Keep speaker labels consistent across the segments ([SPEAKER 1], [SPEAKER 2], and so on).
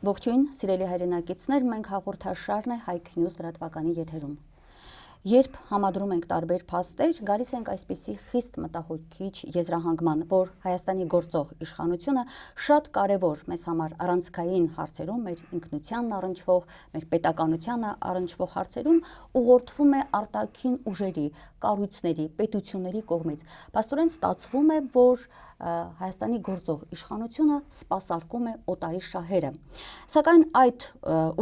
[SPEAKER 1] Ողջույն, սիրելի հայրենակիցներ, մենք հաղորդաշարն է Հայք News լրատվականի եթերում։ Երբ համադրում ենք տարբեր փաստեր, գալիս ենք այսպիսի խիստ մտահոգիչ եզրահանգման, որ Հայաստանի գործող իշխանությունը շատ կարևոր մեզ համար առանցքային հարցերում, մեր ինքնությանն առնչվող, մեր պետականությանը առնչվող հարցերում ուղղորդվում է արտաքին ուժերի, կառույցների, պետությունների կողմից։ Փաստորեն ստացվում է, որ Հայաստանի գործող իշխանությունը սպասարկում է օտարի շահերը։ Սակայն այդ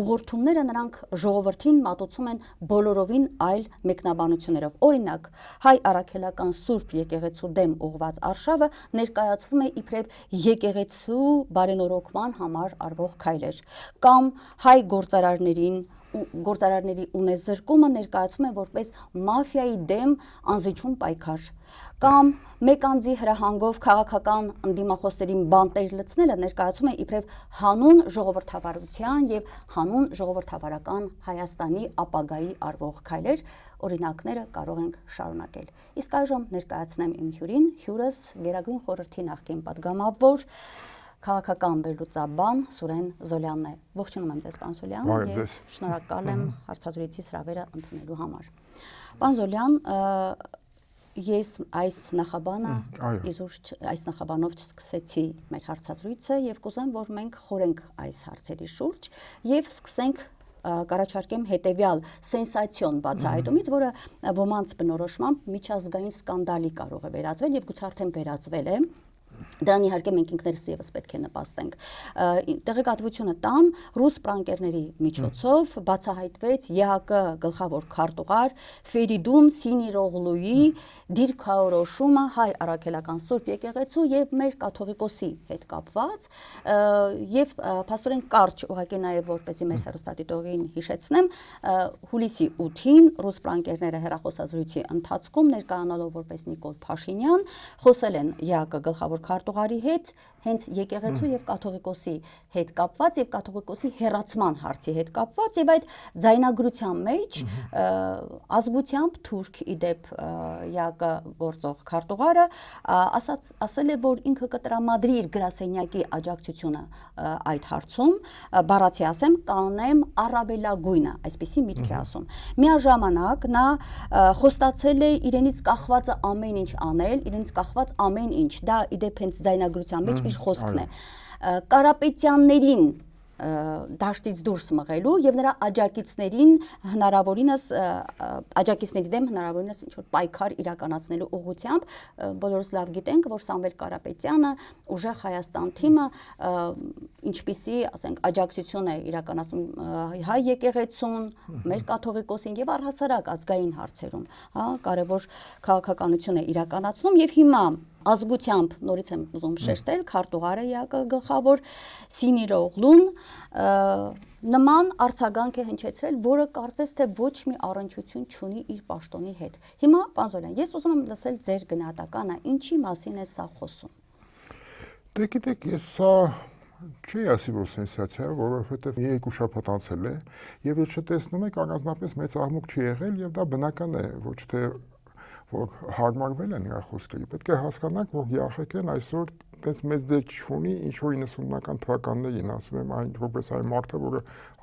[SPEAKER 1] ուղղորդումները նրանք ժողովրդին մատուցում են բոլորովին այլ մեկնաբանություններով։ Օրինակ, հայ առաքելական Սուրբ եկեղեցու դեմ ուղված արշավը ներկայացվում է իբրև եկեղեցու բարենորոգման համար արվող քայլեր, կամ հայ գործարարների ունեզրկումը ներկայացվում է որպես մաֆիայի դեմ անզիջում պայքար, կամ մեկ անձի հրահանգով քաղաքական ընդդիմախոսներին բանտեր լցնելը ներկայացում է իբրև հանուն ժողովրդավարության եւ հանուն ժողովրդավարական Հայաստանի ապագայի արվող քայլեր, օրինակները կարող ենք շարունակել։ Իսկ այժմ ներկայացնեմ իմ հյուրին, հյուրս Գերագույն խորհրդի նախկին պատգամավոր, քաղաքական վերլուծաբան Սուրեն Զոլյանն է։ Ողջունում եմ ձեզ, պարոն Զոլյան, եւ շնորհակալ եմ հարցազրույցի հրավերը ընդունելու համար։ Պարոն Զոլյան, ես այս նախաբանով չսկսեցի մեր հարցազրույցը եւ կուզեմ, որ մենք խորենք այս հարցերի շուրջ եւ սկսենք կառաջարկեմ հետեւյալ սենսացիոն բացահայտումից, որը ոմանց բնորոշմամբ միջազգային սկանդալի կարող է վերածվել եւ գուցե արդեն վերածվել է։ Դրան իհարկե մենք ինքներս եւս պետք է նպաստենք։ Տեղեկատվությունը տամ, ռուս պրանկերների միջոցով բացահայտվեց ԵԱԿ գլխավոր քարտուղար Ֆերիդուն Սինիրօղլուի դիրքորոշումը հայ առաքելական Սուրբ եկեղեցու եւ մեր կաթողիկոսի հետ կապված, եւ փաստորեն կարճ ուղղակի նաեւ որպեսզի մեր հեռուստադիտողին հիշեցնեմ, հուլիսի 8-ին ռուս պրանկերները հեռախոսազրույցի ընթացքում ներկայանալով որպես Նիկոլ Փաշինյան խոսել են ԵԱԿ գլխավոր քարտուղարի հետ հենց եկեղեցու եւ կաթողիկոսի հետ կապված եւ կաթողիկոսի հերացման հարցի հետ կապված եւ այդ ձայնագրության մեջ ազգությամբ թուրք իդեպ ԵԱԿ գործող քարտուղարը ասել է, որ ինքը կտրամադրի իր գրասենյակի աջակցությունը այդ հարցում, բառացի ասեմ, կանեմ առավելագույնը, այսպիսի միտք է ասում։ Միաժամանակ նա խոստացել է իրենից կախվածը ամեն ինչ անել, իրենից կախված ամեն ինչ, դա իդեպ հենց ձայնագրության մեջ իր խոսքն է, Կարապետյաններին դաշտից դուրս մղելու եւ նրա աջակիցների դեմ հնարավորինս ինչ որ պայքար իրականացնելու ուղղությամբ, բոլորս լավ գիտենք, որ Սամվել Կարապետյանը ուժեղ Հայաստան թիմը ինչպիսի, ասենք, աջակցություն է իրականացնում հայ եկեղեցուն, մեր կաթողիկոսին եւ առհասարակ ազգային հարցերում, կարևոր քաղաքականություն է իրականացնում եւ հիմա ազգությամբ նորից եմ ուզում շեշտել քարտուղարը ԵԱԿ գլխավոր Սինիրօղլուն նման արձագանք է հնչեցրել, որը կարծես թե ոչ մի առնչություն չունի իր պաշտոնի հետ։ Հիմա, պարոն Զոլյան, ես ուզում եմ լսել ձեր գնահատականը, ինչի մասին է սա խոսում։
[SPEAKER 2] Դե գիտեք, ես սա չի ասի, որ սենսացիա, որովհետև երկու շաբաթ անցել է եւ եթե տեսնում եք, առանձնապես մեծ աղմուկ չի եղել եւ դա բնական է, ոչ թե որ հարմարվել են նրա խոսքերը։ Պետք է հասկանանք, որ ԵԱՀԿ-ն այսօր այդպես մեծ դեր չունի, ինչ որ 90-ական թվականներին, ասում եմ, այն որպես այն մարդը, որը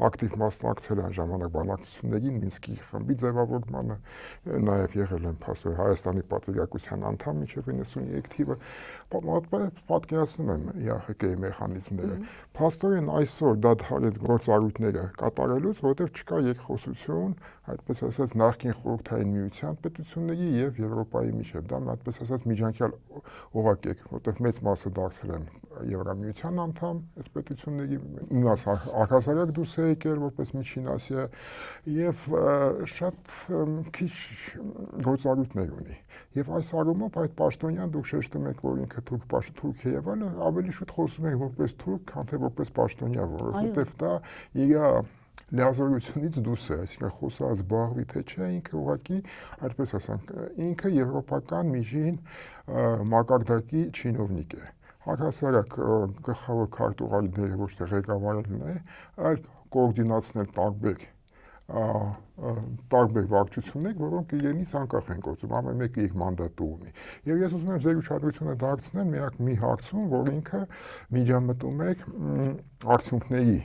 [SPEAKER 2] ակտիվ մասնակցել է այն ժամանակ բանակցություններին, Մինսկի խմբի ձևավորմանը, նաև եղել են փաստորեն Հայաստանի պատվիրակության անդամ մինչև 93 թիվը, պատկերացնում եմ ԵԱՀԿ-ի մեխանիզմները։ Փաստորեն այսօր դա դարեց գործառույթները կատարելուց, որովհետև չկա երկխոսություն, այդպես ասած նախկին խորհրդային միության պետությունների եւ Եվրոպայի միջև։ Դա այդպես ասած միջանկյալ օղակ է, որովհետև մեծ մասը դարձել են Եվրամիության անդամ, այս պետությունների մնաց առհասարակ դուրս է եկել որպես Միջին Ասիա եւ շատ քիչ գործառույթներ ունի։ Եւ այս առումով այդ պաշտոնյան դուք շեշտում եք, որ ինքը թուրք է եւ այլն, ավելի շուտ խոսում եք որպես թուրք, քան թե որպես պաշտոնյա, որովհետեւ դա իր լիազորությունից դուրս է, այսինքն խոսա զբաղվի թե չէ, ինքը ուղղակի, այդպես ասենք, ինքը եվրոպական միջին մակարդակի չինովնիկ է։ Հակասարակ գլխավոր քարտուղարները ոչ թե ղեկավարելն է, այլ կոորդինացնել տարբեր վարչություններ, որոնք իրենից անկախ են գործում, ամեն մեկը իր մանդատը ունի։ Եվ ես ուզում եմ ձեր ուշադրությունը դարձնել միակ մի հարցում, որ ինքը միջամտում է արդյունքների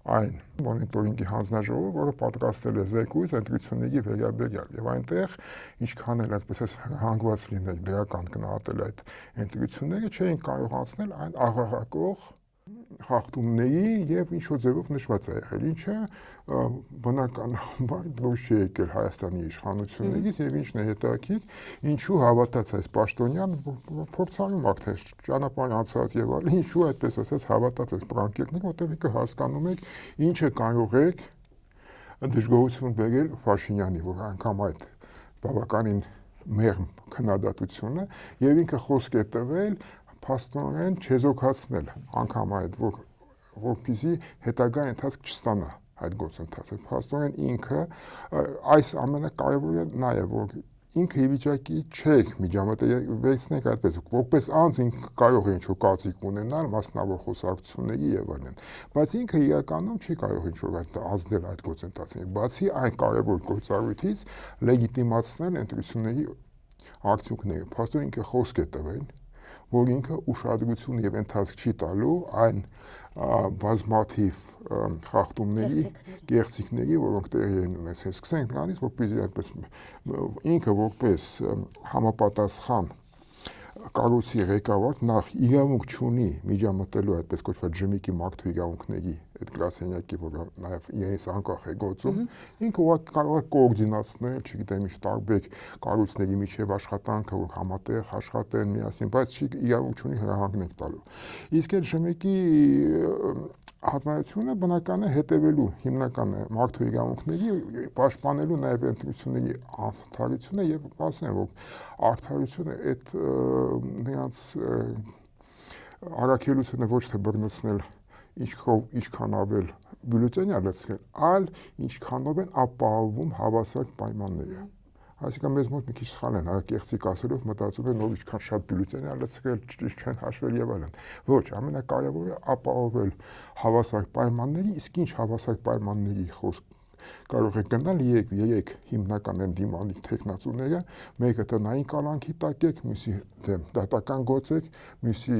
[SPEAKER 2] այն մոնիտորինգի հանձնաժողովը, որը պատրաստել է զեկույց ընտրությունների վերաբերյալ, եւ այնտեղ ինչքան էլ այդպես հանգված լինել դրական գնահատել այդ ընտրությունները, չէին կարող անցնել այն աղաղակող խախտումների եւ ինչ-որ ձևով նշված է եղել, ինչը բնականաբար դուրս չի եկել Հայաստանի իշխանություններից եւ ինչն է հետաքրքիր, ինչու հավատաց այս պաշտոնյան փորձանում ակտեր ճանապարհ անցած եւ այլն, ինչու այդպես ասած հավատաց այս բրանկետներին, որտեղ ինքը հասկանում եք ինչը կարող եք դժգոհություն բերել Փաշինյանի, որ անգամ այդ բավականին մեղմ քննադատությունը եւ ինքը խոսք է տվել փաստորեն չեզոքացնել անգամ այդ որպեսզի հետագա ընթացք չստանա այդ գործընթացը փաստորեն ինքը այս ամենակարևորը նա է որ ինքը ի վիճակի չէ միջամտելիացնենք այդպես որպես անձ ինքը կարող է ինչ-որ կարծիք ունենալ մասնավոր խոսակցությունների եւ այլն բայց ինքը իրականում չի կարող ինչ-որ ազդել այդ գործընթացին բացի այն կարևոր գործառույթից լեգիտիմացնել ընտրությունների արդյունքները փաստորեն ինքը խոսք է տվել որ ինքը ուշադրություն եւ ընթացք չի տալու այն բազմաթիվ խախտումների, գեղձիկների, որոնք տեղի են ունեցել։ Սկսենք նրանից, որպեսզի այդպես ինքը որպես համապատասխան կառույցի ղեկավար նախ իրավունք չունի միջամտելու այդպես կոչված ջմիկի մարդու իրավունքների այդ գրասենյակի, որը նաև իրենից անկախ է գործում, ինքը ուղղակի կարող է կոորդինացնել, չգիտեմ ինչ տարբեր կառույցների միջև աշխատանքը, որ համատեղ աշխատեն միասին, բայց չի իրավունք չունի հրահանգներ տալու։ Իսկ այդ ջմիկի հատվածությունը բնական է հետևելու հիմնական է մարդու իրավունքների պաշտպանելու նաև ընտրությունների արդարությունը եւ ասեմ որ արդարությունը այդ նրանց առաքելությունը ոչ թե բռնցնել ինչքան ավել բյուլետենյա լցնել, այլ ինչքանով են ապահովում հավասար պայմանները։ Այսինքն մեզ մոտ մի քիչ սխալ են, կեղծիկ ասելով մտածում են, որ ինչքան շատ բյուլետեն է լցրել, չեն հաշվել եւ այլն։ Ոչ, ամենակարևորը ապահովել հավասար պայմանների, իսկ ինչ հավասար պայմանների խոսք կարող է գնալ երեք հիմնական են դիմանի տեխնացուները, մեկը տնային կալանքի տակ եք, մյուսի դեմ դատական գործ եք, մյուսի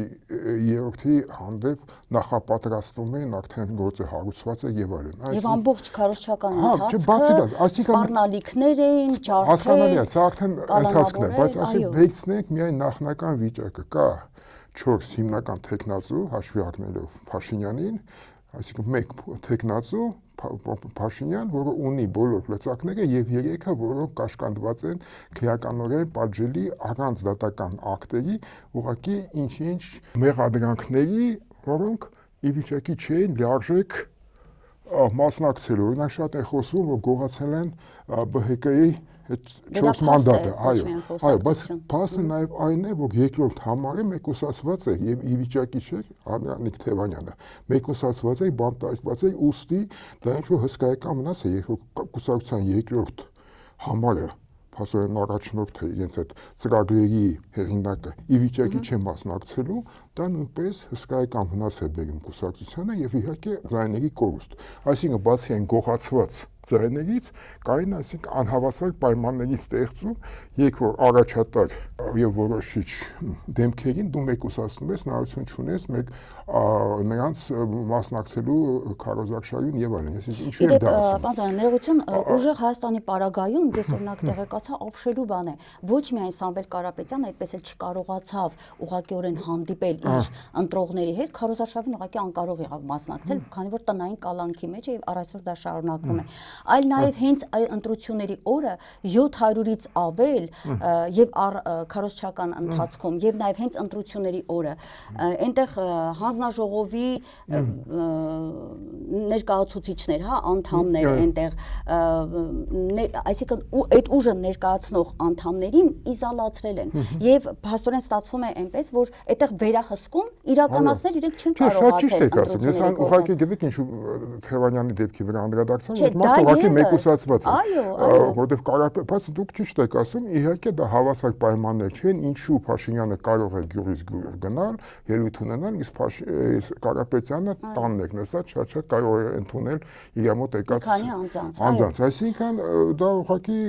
[SPEAKER 2] երրորդի հանդեպ նախապատրաստվում են, արդեն գործը հարուցված է եւ այլն։
[SPEAKER 1] Եվ ամբողջ քարոզչական ընթացքը սպառնալիքներ էին, ջարդեր։
[SPEAKER 2] Հասկանալի է, սա արդեն ընթացքն է, բայց ասենք վերցնենք միայն նախնական վիճակը, կա 4 հիմնական տեխնացու հաշվի առնելով Փաշինյանին, այսինքն մեկ տեխնացու Փաշինյան, որը ունի բոլոր լծակները եւ 3-ը, որոնք կաշկանդված են քրեականորեն պատժելի առանց դատական ակտերի, ուղղակի ինչ-ինչ մեղադրանքների, որոնք ի վիճակի չէին լիարժեք մասնակցելու։ Օրինակ շատ է խոսվում, որ գողացել են ԲՀԿ-ի այդ 4 մանդատը, այո, բայց փաստը նաև այն է, որ երկրորդ համարը մեկուսացված է եւ ի վիճակի չէ Անդրանիկ Թևանյանը։ Մեկուսացված է, բանտարկված է, ուստի դա ինչ-որ հսկայական մնաց է, երբ կուսակցության երկրորդ համարը փաստորեն առաջնորդը իրենց այդ ծրագրերի հեղինակը ի վիճակի չէ մասնակցելու, դա նույնպես հսկայական վնաս է բերում կուսակցությանը եւ իհարկե ձայների կորուստ։ Այսինքն բացի այն գողացված ձայներից կային այսինքն անհավասար պայմանների ստեղծում, երբ որ առաջատար եւ որոշիչ դեմքերին դու մեկուսացնում ես, հնարավորություն չունես մեկ նրանց մասնակցելու քարոզարշավին եւ այլն։ Այսինքն ինչու է դա ասում։
[SPEAKER 1] Պարոն Զարյան, ներողություն, ուժեղ Հայաստանի պարագայում ես օրինակ տեղեկացա ապշելու բան է։ Ոչ միայն Սամվել Կարապետյանը այդպես էլ չկարողացավ ուղղակիորեն հանդիպել իր ընտրողների հետ, քարոզարշավին ուղղակի անկարող եղավ մասնակցել, քանի որ տնային կալանքի մեջ է եւ առայսօր դա շարունակվում է։ Այլ նաև հենց այդ ընտրությունների օրը 700-ից ավել եւ քարոզչական ընթացքում եւ նաև հենց ընտրությունների օրը այնտեղ հանձնաժողովի ներկայացուցիչներ, հա, անդամներ այնտեղ այսինքն այդ ուժը ներկայացնող անդամներին իզոլացրել են եւ փաստորեն ստացվում է այնպես որ այդտեղ վերահսկում իրականացնել իրենք չեն կարողացել։
[SPEAKER 2] Շատ ճիշտ եք ասում։ Ես ուղղակի գիտեք ինչու Թևանյանի դեպքի վրա անդրադարձա, որ մարդը ուղղակի մեկուսացված է, որովհետև բայց դուք ճիշտ եք ասում, իհարկե դա հավասար պայմաններ չեն, ինչու Փաշինյանը կարող է գյուղից գյուղ գնալ, ելույթ ունենալ, իսկ Կարապետյանը տանն է նստած, շատ կարող է ընդունել իր մոտ եկած անձանց, այսինքն դա ուղղակի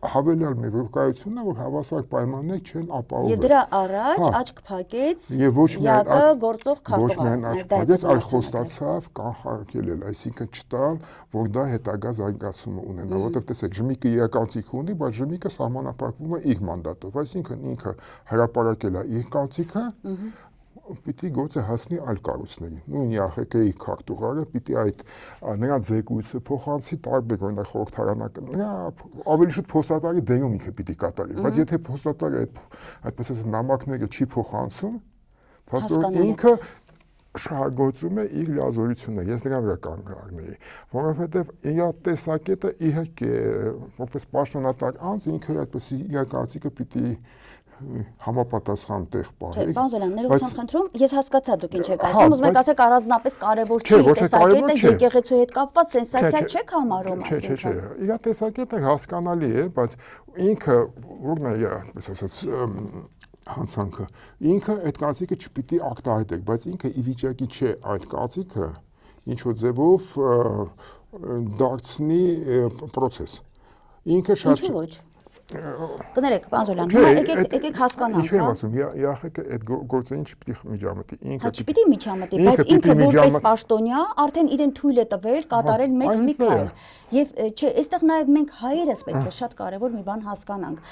[SPEAKER 2] հավելյալ մի վկայությունն է, որ հավասար պայմաններ չեն ապահովել։
[SPEAKER 1] Եվ դրա առաջ աչք փակեց
[SPEAKER 2] եւ ոչ միայն
[SPEAKER 1] գործող
[SPEAKER 2] ոչ միայն
[SPEAKER 1] քարտուղարը,
[SPEAKER 2] աչք փակեց, այլ խոստացավ կանխարգելել, այսինքն չտալ, որ դա հետագա զարգացում ունենա, որովհետեւ տեսեք, ԺՄԻԿ-ը իրականացիք ունի, բայց ԺՄԻԿ-ը սահմանափակվում է իր մանդատով, այսինքն ինքը հրապարակել է իր կանցիկը, պիտի գործը հասնի այլ կառույցների։ Նույն ԵԱԽԿ-ի քարտուղարը պիտի այդ նրան զեկույցը փոխանցի տարբեր օրինակ խորհրդարանական, նրա ավելի շուտ փոստատարի դերում ինքը պիտի կատարի, բայց եթե փոստատարը այդպես ասած նամակները չի փոխանցում, փաստորեն ինքը շահագործում է իր լիազորությունը, ես նրա վրա կանգնարնեի, որովհետև իր տեսակետը իհարկե որպես պաշտոնատար անձ ինքը այդպես իր կարծիքը պիտի համապատասխան տեղ պահի։
[SPEAKER 1] Պարոն Զոլյան, ներողություն խնդրում, ես հասկացա դուք ինչ եք ասում, ուզում եք ասեք առանձնապես կարևոր չի տեսակետը եկեղեցու հետ կապված սենսացիա չեք համարում,
[SPEAKER 2] այսինքն։ Իր տեսակետը հասկանալի է, բայց ինքը որն է, այսպես ասած, հանցանքը, ինքը այդ կարծիքը չպիտի ակտահայտեք, բայց ինքը ի վիճակի չէ այդ կարծիքը ինչ-որ ձևով դարձնի process։ Ինքը շատ
[SPEAKER 1] Կներեք, պարոն Զոլյան, հիմա եկեք հասկանանք,
[SPEAKER 2] Ինչ եմ ասում, ԵԱԽԿ-ը այդ գործերին չպիտի միջամտի, ինքը
[SPEAKER 1] չպիտի միջամտի, բայց ինքը որպես պաշտոնյա արդեն իրեն թույլ է տվել կատարել մեծ մի քայլ։ Եվ չէ, այստեղ նաև մենք հայերս պետք է շատ կարևոր մի բան հասկանանք,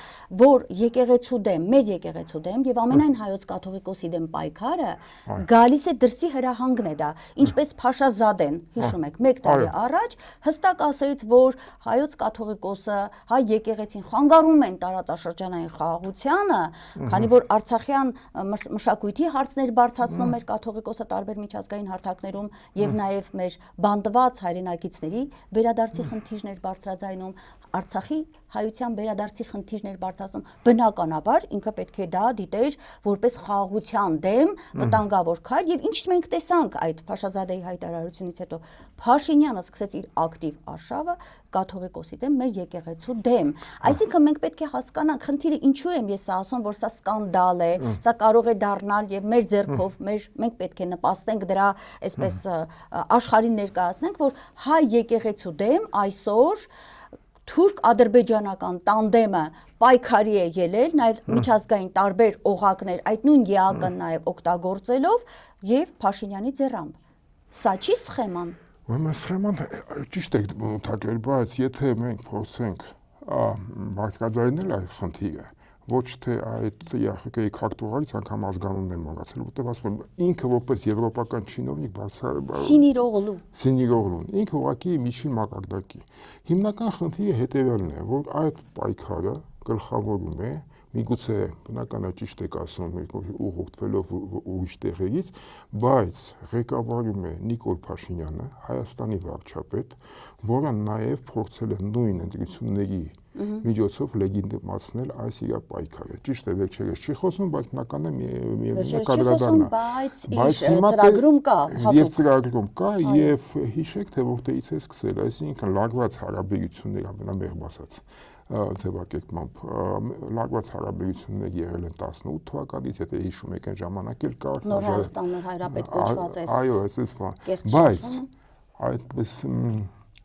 [SPEAKER 1] որ եկեղեցու դեմ, մեր եկեղեցու դեմ եւ ամենայն հայոց կաթողիկոսի դեմ պայքարը գալիս է դրսի հրահանգն է դա, ինչպես Փաշազադեն, հիշում եք, 1 տարի առաջ հստակ ասեց, որ հայոց կաթողիկոսը, հայ եկեղեցին խանգարում են տարածաշրջանային խաղաղությանը, քանի որ արցախյան մշակույթի հարցներ բարձրացնում էր կաթողիկոսը տարբեր միջազգային հարթակներում եւ նաեւ մեր բանդված հայրենակիցների վերադարձի խնդիրներ բարձրաձայնում, Արցախի հայության վերադարձի խնդիրներ բարձրացնում, բնականաբար ինքը պետք է դա դիտեր որպես խաղաղության դեմ վտանգավոր քայլ եւ ինչ մենք տեսանք այդ Փաշազադեի հայտարարությունից հետո Փաշինյանը սկսեց իր ակտիվ արշավը կաթողիկոսի դեմ, մեր եկեղեցու դեմ։ Այսինքն մենք պետք է հասկանանք, խնդիրը ինչու եմ ես ասում, որ սա սկանդալ է, սա կարող է դառնալ եւ մեր ձեռքով մենք պետք է նպաստենք դրա այսպես աշխարհին ներկայացնենք, որ հայ եկեղեցու դեմ այսօր թուրք-ադրբեջանական տանդեմը պայքարի է ելել, նաև միջազգային տարբեր օղակներ այդ նույն ԵԱԿ-ն նաև օգտագործելով եւ Փաշինյանի ձեռամբ։ Սա չի սխեման։
[SPEAKER 2] Ուրեմն սխեման ճիշտ է մտածել, բայց եթե մենք փորձենք բարձրաձայնել այդ խնդիրը, ոչ թե այդ ԵԱԽԿ-ի քարտուղարից անգամ ազգանունն եմ մոռացել, որտեղ ասում եմ ինքը որպես եվրոպական չինովնիկ Սինիրօղլուն, ինքը ուղղակի միջին մակարդակի։ Հիմնական խնդիրը հետևյալն է, որ այդ պայքարը գլխավորում է միգուցե բնական է ճիշտ եք ասում ուղղորդվելով ուրիշ տեղերից, բայց ղեկավարում է Նիկոլ Փաշինյանը, Հայաստանի վարչապետ, որը նաև փորձել է նույն ընտրությունների միջոցով լեգիտիմացնել այս իր պայքարը։ Ճիշտ է, վերջերս չի խոսում, բայց բնական է կադրադառնա։
[SPEAKER 1] Բայց ծրագրում կա,
[SPEAKER 2] եւ ծրագրում կա եւ հիշեք թե որտեղից է սկսել, այսինքն լարված հարաբերություններ ամենամեղմ ասած ձևակերպմամբ լարված հարաբերություններ եղել են 18 թվականից, եթե հիշում եք այն ժամանակ էլ կար
[SPEAKER 1] Նոր Հայաստանը հայրապետ կոչված է։
[SPEAKER 2] Այո, այսպես բայց այդպես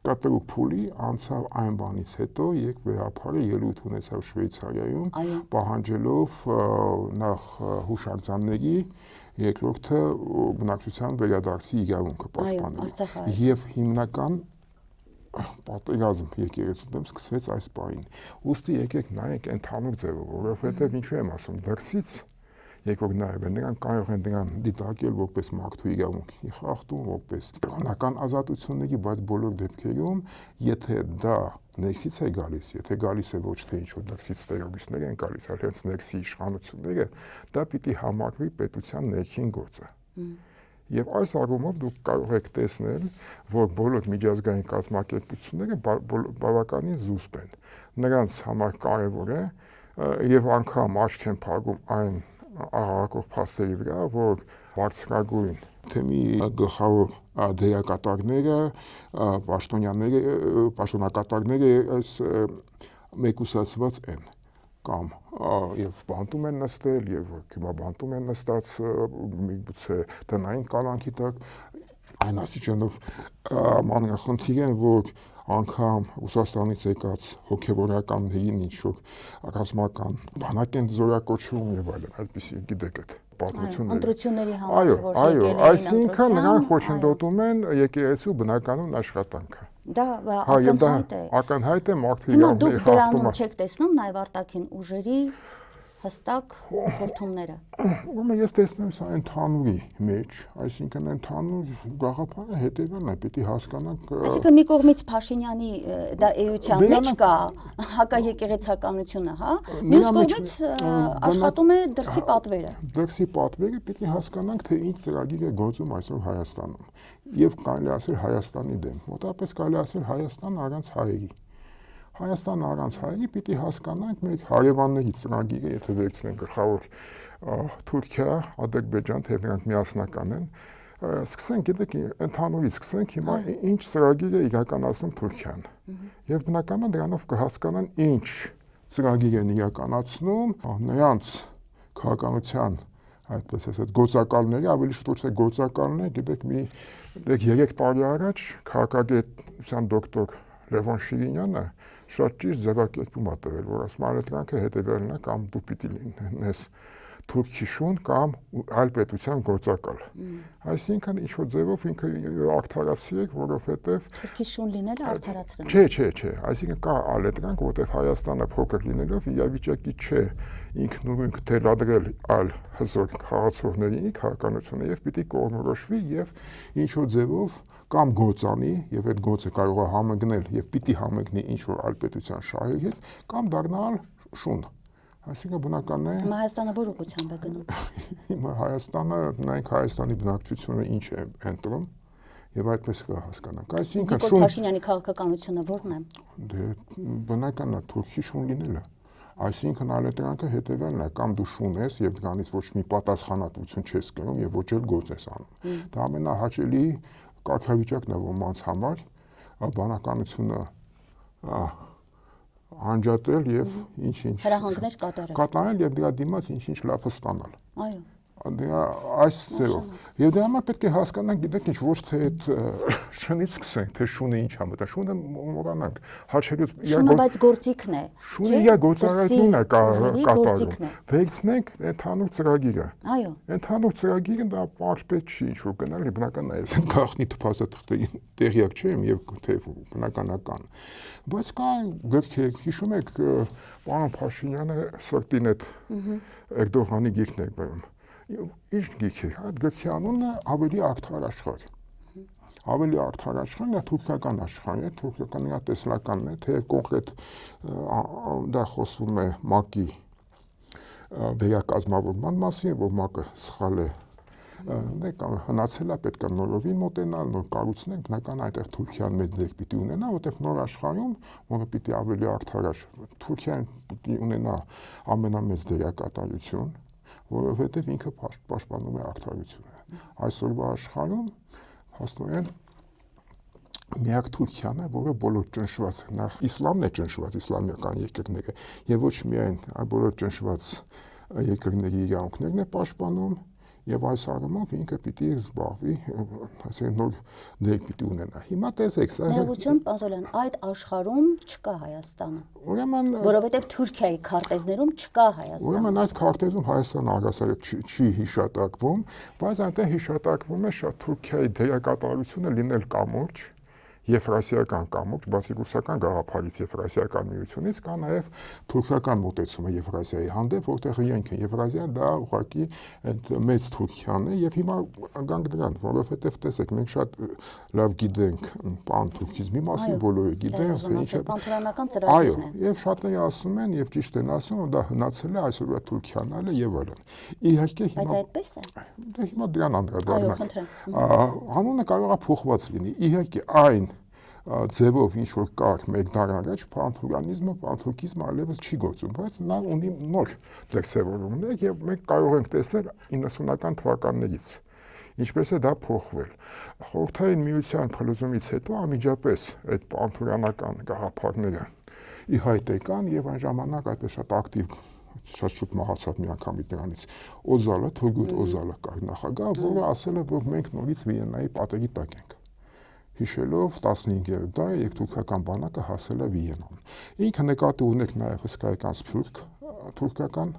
[SPEAKER 2] կտրուկ փուլի անցավ այն բանից հետո, երբ վերապարը ելույթ ունեցավ Շվեյցարիայում, պահանջելով նախ հուշարձանների, երկրորդը բնակչության վերադարձի իրավունքը պաշտպանել։ Եվ հիմնական պատերազմ եկեղեցու դեմ սկսվեց այս պահին։ Ուստի եկեք նայենք ընդհանուր ձևով, որովհետև ինչու եմ ասում, դրսից եկող նայել են, նրանք կարող են դրան դիտարկել որպես մարդու իրավունքի խախտում, որպես կրոնական ազատությունների, բայց բոլոր դեպքերում, եթե դա ներսից է գալիս, եթե գալիս է ոչ թե ինչ-որ դրսից տերորիստներ են գալիս, այլ հենց ներսի իշխանությունները, դա պիտի համարվի պետության ներքին գործը։ Եվ այս առումով դուք կարող եք տեսնել, որ բոլոր միջազգային կազմակերպությունները բավականին զուսպ են։ Նրանց համար կարևոր է եւ անգամ աչք են փակում այն աղաղակող փաստերի վրա, որ բարձրագույն թեմի գլխավոր դերակատարները, պաշտոնակատարները այս մեկուսացված են կամ եւ բանտում են նստել եւ հիմա բանտում են նստած միգուցե տնային կալանքի տակ այն աստիճանով մանրախնդիր են, որ անգամ Ռուսաստանից եկած հոգևորականներին ինչ-որ ռազմական բանակ են զորակոչվում եւ այլն, այդպեսի գիտեք այդ պատմությունները։
[SPEAKER 1] Ընտրությունների համար որ
[SPEAKER 2] Այո,
[SPEAKER 1] եկել էին
[SPEAKER 2] այսինքն նրանք խոչընդոտում են եկեղեցու բնականon աշխատանքը։
[SPEAKER 1] Դա
[SPEAKER 2] ակնհայտ է։ Ակնհայտ է մարդու
[SPEAKER 1] իրավունքների
[SPEAKER 2] իրավունքների
[SPEAKER 1] խախտումը։ Դուք դրանում
[SPEAKER 2] խախտումը։
[SPEAKER 1] չեք տեսնում նաև արտաքին ուժերի հստակ խորհուրդները։
[SPEAKER 2] Ուրեմն ես տեսնում եմ սա ընդհանուրի մեջ, այսինքն ընդհանուր գաղափարը հետևյալն է, պիտի հասկանանք։
[SPEAKER 1] Այսինքն մի կողմից Փաշինյանի դա էության մեջ կա հակաեկեղեցականությունը, հա։ Մյուս կողմից աշխատում է դրսի պատվերը։
[SPEAKER 2] Դրսի պատվերը պիտի հասկանանք, թե ինչ ծրագիր է գործում այսօր Հայաստանում։ Եվ կարելի ասել Հայաստանի դեմ, մոտավորապես կարելի ասել Հայաստան առանց հայերի։ Հայաստան առանց հայերի պիտի հասկանանք մեր հարևանների ծրագիրը, եթե վերցնենք գլխավոր Թուրքիա, Ադրբեջան, թե նրանք միասնական են, սկսենք, գիտեք, ընդհանուրից սկսենք հիմա ինչ ծրագիր է իրականացնում Թուրքիան։ Եվ բնականաբար դրանով կհասկանան ինչ ծրագիր են իրականացնում նրանց քաղաքականության այդպես ասած գործակալների, ավելի շուտ թե գործակալներ, գիտեք, մի 3 տարի առաջ քաղաքագիտության դոկտոր Լևոն Շիրինյանը շատ ճիշտ ձևակերպում է տվել, որ ասում արետրանքը հետևյալն է, կամ դու պիտի լինես թուրքի շուն կամ այլ պետության գործակալ։ Այսինքն ինչ-որ ձևով ինքը արդարացրեք, որովհետև
[SPEAKER 1] թուրքի շուն լինելը արդարացնում։
[SPEAKER 2] Չէ, այսինքն կա ալետրանք, որովհետև Հայաստանը փոքր լինելով իրավիճակի չէ ինքնուրույն թելադրել այլ հզոր խաղացողների քաղաքականությունը եւ պիտի կողմնորոշվի եւ ինչ-որ ձևով կամ գործանի եւ այդ գործը կարող է համընկնել եւ պիտի համընկնի ինչ-որ այլ պետության շահերի հետ կամ դառնալ շուն։ Այսինքն բնականն է
[SPEAKER 1] Հայաստանը որ ուղղությամբ է գնում։
[SPEAKER 2] Հիմա Հայաստանը, նայեք Հայաստանի բնակչությունը ինչ է ընտրում եւ այդպես կհասկանանք։ Այսինքն
[SPEAKER 1] Նիկոլ Փաշինյանի քաղաքականությունը ո՞րն է։
[SPEAKER 2] Դե բնականն է թուրքի շուն լինելը։ Այսինքն ալետրանքը հետեւյալն է, կամ դու շուն ես եւ դրանից ոչ մի պատասխանատվություն չես կրում եւ ոչ էլ գործ ես անում։ Դա ամենահաճելի կարգավիճակն է ոմանց համար, բանականությունը անջատել եւ ինչ-ինչ
[SPEAKER 1] հրահանգներ
[SPEAKER 2] կատարել եւ դրա դիմաց ինչ-ինչ լափը ստանալ։
[SPEAKER 1] Այո։
[SPEAKER 2] Դրա այս ձևով։ Եվ դրա համար պետք է հասկանանք, գիտեք ինչ, ոչ թե այդ շնից սկսենք, թե շունը ինչ է մտա։ Շունը մոռանանք։ Հաճելուց
[SPEAKER 1] շունը բայց գործիքն է։
[SPEAKER 2] Շունը իր գործառույթն է կատարում։ Վերցնենք ընդհանուր ծրագիրը։
[SPEAKER 1] Այո։
[SPEAKER 2] Ընդհանուր ծրագիրը դա պարզպետ չի ինչ-որ գնալ, բնական է, այս գախնի թփասաթղթերի տեղյակ չեմ եւ թե բնականական։ Բայց կա գրքեր, հիշում եք, պարոն Փաշինյանը սրտին այդ Էրդողանի գիրքն էր բերում։ Ինչ գիրք է, այդ գրքի անունը ավելի արդար աշխարհ։ Ավելի արդար աշխարհն է թուրքական աշխարհը, թուրքական իր տեսլականն է, թե կոնկրետ դա խոսվում է ՄԱԿ-ի վերակազմավորման մասին, որ ՄԱԿ-ը սխալ է, դե կամ հնացել է, պետք է նորովին մոտենալ, նոր կառուցել, բնական այդտեղ Թուրքիան մեծ դեր պիտի ունենա, որտեղ նոր աշխարհում, որը պիտի ավելի արդար աշխարհ, Թուրքիան պիտի ունենա ամենամեծ դերակատարություն, որովհետև ինքը պաշտպանում է արդարությունը։ Այսօրվա աշխարհում հաստորեն միակ Թուրքիան է, որը բոլոր ճնշված, նախ իսլամն է ճնշված, իսլամական երկրները, եւ ոչ միայն բոլոր ճնշված երկրների իրավունքներն է պաշտպանում, եւ այս առումով ինքը պիտի զբաղվի, այսինքն նոր դեր պիտի ունենա։ Հիմա տեսեք, սա
[SPEAKER 1] Ներողություն, Պազոլյան, այդ աշխարհում չկա Հայաստանը։
[SPEAKER 2] Ուրեմն
[SPEAKER 1] որովհետեւ Թուրքիայի քարտեզներում չկա Հայաստանը։
[SPEAKER 2] Ուրեմն այդ քարտեզում Հայաստանը առասարակ չի հիշատակվում, բայց այնտեղ հիշատակվում է շատ Թուրքիայի դերակատարությունը լինել կամուրջ, եվրասիական կամուրջ, բացի ռուսական գաղափարից եվրասիական միությունից կա նաև թուրքական մոտեցումը Եվրասիայի հանդեպ, որտեղ իրենք են Եվրասիան դա ուղղակի այդ մեծ Թուրքիան է եւ հիմա գանք դրան, որովհետեւ տեսեք մենք շատ լավ գիտենք պանթուրքիզմի մասին, բոլորը գիտեն, թե ինչ է
[SPEAKER 1] պանթուրանական ծրագիրն է։
[SPEAKER 2] Այո, եւ շատերը ասում են եւ ճիշտ են ասում, որ դա հնացել է այսօրվա Թուրքիան այլ եւ այլն։ Իհարկե հիմա
[SPEAKER 1] Բայց այդպես է։
[SPEAKER 2] Դե հիմա դրան անդրադառնանք։
[SPEAKER 1] Այո, խնդրեմ։
[SPEAKER 2] Անունը կարող է փոխված լինի։ Իհարկե այն ձևով ինչ որ կար մեկ դար առաջ պանթուրքիզմը այլևս չի գործում, բայց նա ունի նոր դրսևորումներ եւ մենք կարող ենք տեսնել 90-ական թվականներից ինչպես է դա փոխվել։ Խորհրդային միության փլուզումից հետո անմիջապես այդ պանթուրանական գաղափարները ի հայտ եկան եւ այն ժամանակ այդպես շատ ակտիվ շատ շուտ մահացավ մի անգամից դրանից Օզալը, Թուրգուտ Օզալը կար նախագահ, որը ասել է, որ մենք նորից Վիեննայի պատերի տակ ենք։ հիշելով 15-րդ դարը, երբ թուրքական բանակը հասել է Վիենան։ Ինքը նկատի ունեք նաև հսկայական սփյուռք թուրքական,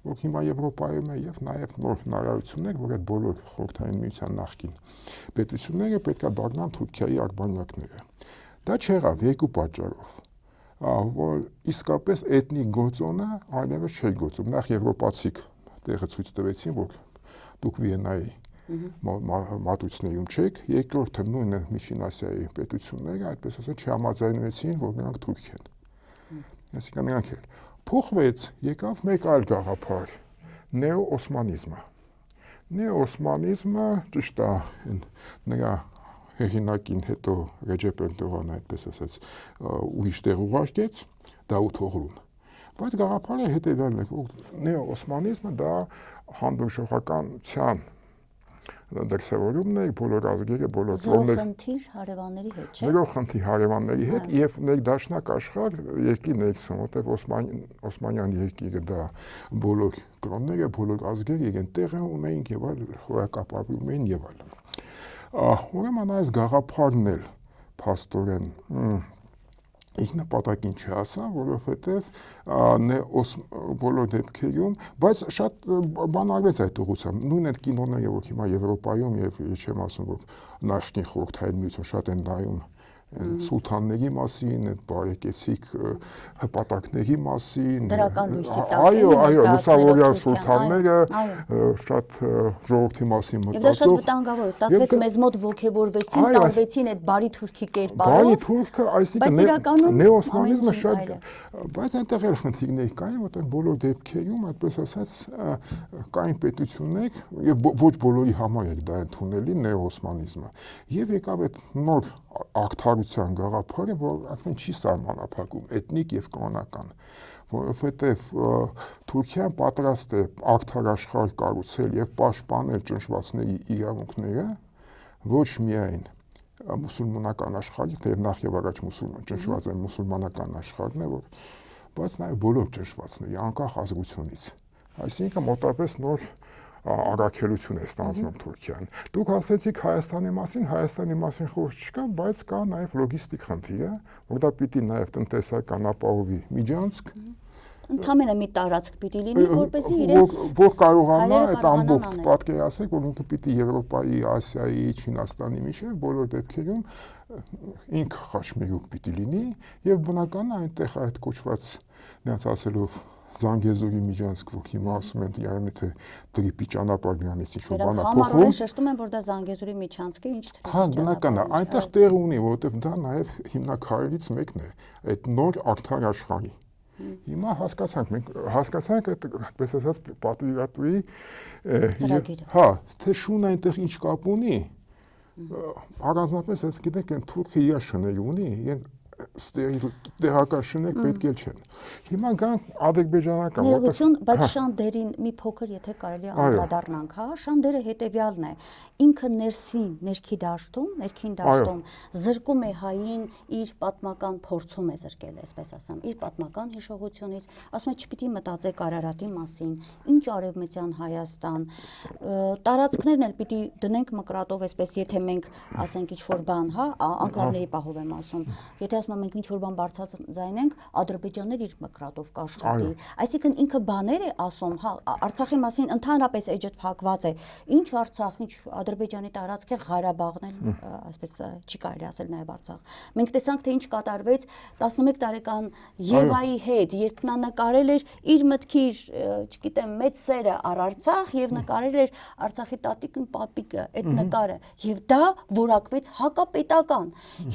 [SPEAKER 2] որ հիմա Եվրոպայում է, եւ նաև նոր հնարավորություններ, որ այդ բոլոր խորհրդային միության նախկին պետությունները պետք է դառնան Թուրքիայի արբանյակները։ Դա չեղավ երկու պատճառով, որ իսկապես էթնիկ գործոնը այլևս չէր գործում։ Նախ եվրոպացիք տեղը ցույց տվեցին, որ դուք Վիենայի մատույցներում չեք, երկրորդը նույնը Միջին Ասիայի պետությունները այդպես ասած չհամաձայնվեցին, որ նրանք թուրք են։ Այսինքն նրանք էլ փոխվեց, եկավ մեկ այլ գաղափար՝ նեո-օսմանիզմը։ Նեո-օսմանիզմը ճիշտ է նրա հեղինակին հետո Ռեջեփ Էրդողանը այդպես ասած ուրիշ տեղ ուղարկեց Դավութ Օղլուն։ Բայց գաղափարը հետևյալն է, որ նեո-օսմանիզմը դա հանդուրժողականության դրսևորումն է բոլոր ազգերի, բոլոր
[SPEAKER 1] կողմերի խնդիր հարևանների հետ, չէ՞։
[SPEAKER 2] Զրո խնդիր հարևանների հետ եւ ներդաշնակ աշխարհ երկի ներսում, որտեղ Օսմանյան երկիրը դա բոլոր կրոնները, բոլոր ազգերը իրեն տեղը ունեին եւ այլ հորակապարվում էին եւ այլն։ Ուրեմն այս գաղափարն էլ փաստորեն իր նպատակին չհասավ, որովհետև բոլոր դեպքերում, բայց շատ բան արվեց այդ ուղղությամբ։ Նույն այդ կինոները, որ հիմա Եվրոպայում եւ չեմ ասում, որ նախկին խորհրդային միություն շատ են նայում սուլթանների մասին, այդ բարեկեցիկ հպատակների մասին,
[SPEAKER 1] դրական լույսի տակ,
[SPEAKER 2] այո, լուսավորյալ սուլթանները շատ ժողովրդի մասին մտածող։
[SPEAKER 1] Եվ դա շատ վտանգավոր է, ստացվեց մեզ մոտ ոգևորվեցին, տարվեցին այդ բարի թուրքի կերպարով։
[SPEAKER 2] Բարի թուրքը, այսինքն նեոսմանիզմը շատ, բայց այնտեղ էլ խնդիրներ կային, որտեղ բոլոր դեպքերում, այդպես ասած, կային պետություններ, եւ ոչ բոլորի համար էր դա ընդունելի նեոսմանիզմը։ Եվ եկավ այդ նոր ակտարության գաղափարը, որ արդեն չի սահմանափակում էթնիկ եւ կրոնական, որովհետեւ Թուրքիան պատրաստ է ակտար աշխարհ կառուցել եւ պաշտպանել ճնշվածների իրավունքները ոչ միայն մուսուլմանական աշխարհի, թեև նախ եւ առաջ ճնշված է մուսուլմանական աշխարհն է, բայց նաեւ բոլոր ճնշվածների անկախ ազգությունից։ Այսինքն մոտավորապես նոր առաքելություն է ստանձնում Թուրքիան։ Դուք ասացիք Հայաստանի մասին խոսք չկա, բայց կա նաև լոգիստիկ խնդիրը, որ դա պիտի նաև տնտեսական ապահովի միջանցք։
[SPEAKER 1] Ընդամենը մի տարածք պիտի լինի, որպեսզի իրենց
[SPEAKER 2] որ կարողանա այդ ամբողջ պատկերացնել, որ ինքը պիտի Եվրոպայի, Ասիայի, Չինաստանի միջև բոլոր դեպքերում ինքը խաչմերուկ պիտի լինի եւ բնական այնտեղ այդ կոչված նրանց ասելով Զանգեզուրի միջանցք, որ հիմա ասում են իրեն թե տրիպի ճանապարհ դրանից ինչ-որ բան է փոխվում։
[SPEAKER 1] Համառորեն շեշտում են, որ դա Զանգեզուրի միջանցք է, ինչ տրիպի ճանապարհ։
[SPEAKER 2] Հա, բնական է, այնտեղ տեղ ունի, որովհետև դա նաև հիմնակարերից մեկն է, այդ նոր ակտար աշխարհի։ Հիմա հասկացանք այդ այդպես ասած պատվիրատուի
[SPEAKER 1] ծրագիրը։
[SPEAKER 2] Հա, թե շուն այնտեղ ինչ կապ ունի։ Առանձնապես այս գիտեք, այն թուրքը իր շները ունի, իրեն տեղական շնորհք պետք էլ չեն։ Հիմա գանք ադրբեջանական,
[SPEAKER 1] որտեղ բայց Շանդերին մի փոքր եթե կարելի է անդրադառնանք, հա, Շանդերը հետեւյալն է, ինքը ներքին դաշտում զրկում է հային իր պատմական փորձում է զրկել, այսպես ասեմ, իր պատմական հիշողությունից, ասում է չպիտի մտածեք Արարատի մասին, ինչ արևմտյան Հայաստան, տարածքներն էլ պիտի դնենք մկրատով, այսպես եթե մենք ասենք ինչ-որ բան, հա, անկլավների պահով եմ ասում, եթե ասում մենք ինչ-որ բան բարձրաձայնենք, Ադրբեջանն իր մկրատով կաշխատի։ Այսինքն ինքը բաներ է ասում, հա, Արցախի մասին ընդհանրապես էջը փակված է։ Ինչ Արցախ, ինչ Ադրբեջանի տարածք է, Ղարաբաղն էլ, այսպես չի կարելի ասել նաև Արցախ։ Մենք տեսանք, թե ինչ կատարվեց 11 տարեկան Եվայի հետ, երբ նա նկարել էր իր մտքի, չգիտեմ, մեծ սերը առ Արցախ եւ նկարել էր Արցախի տատիկն, պապիկը, այդ նկարը, եւ դա որակվեց հակապետական։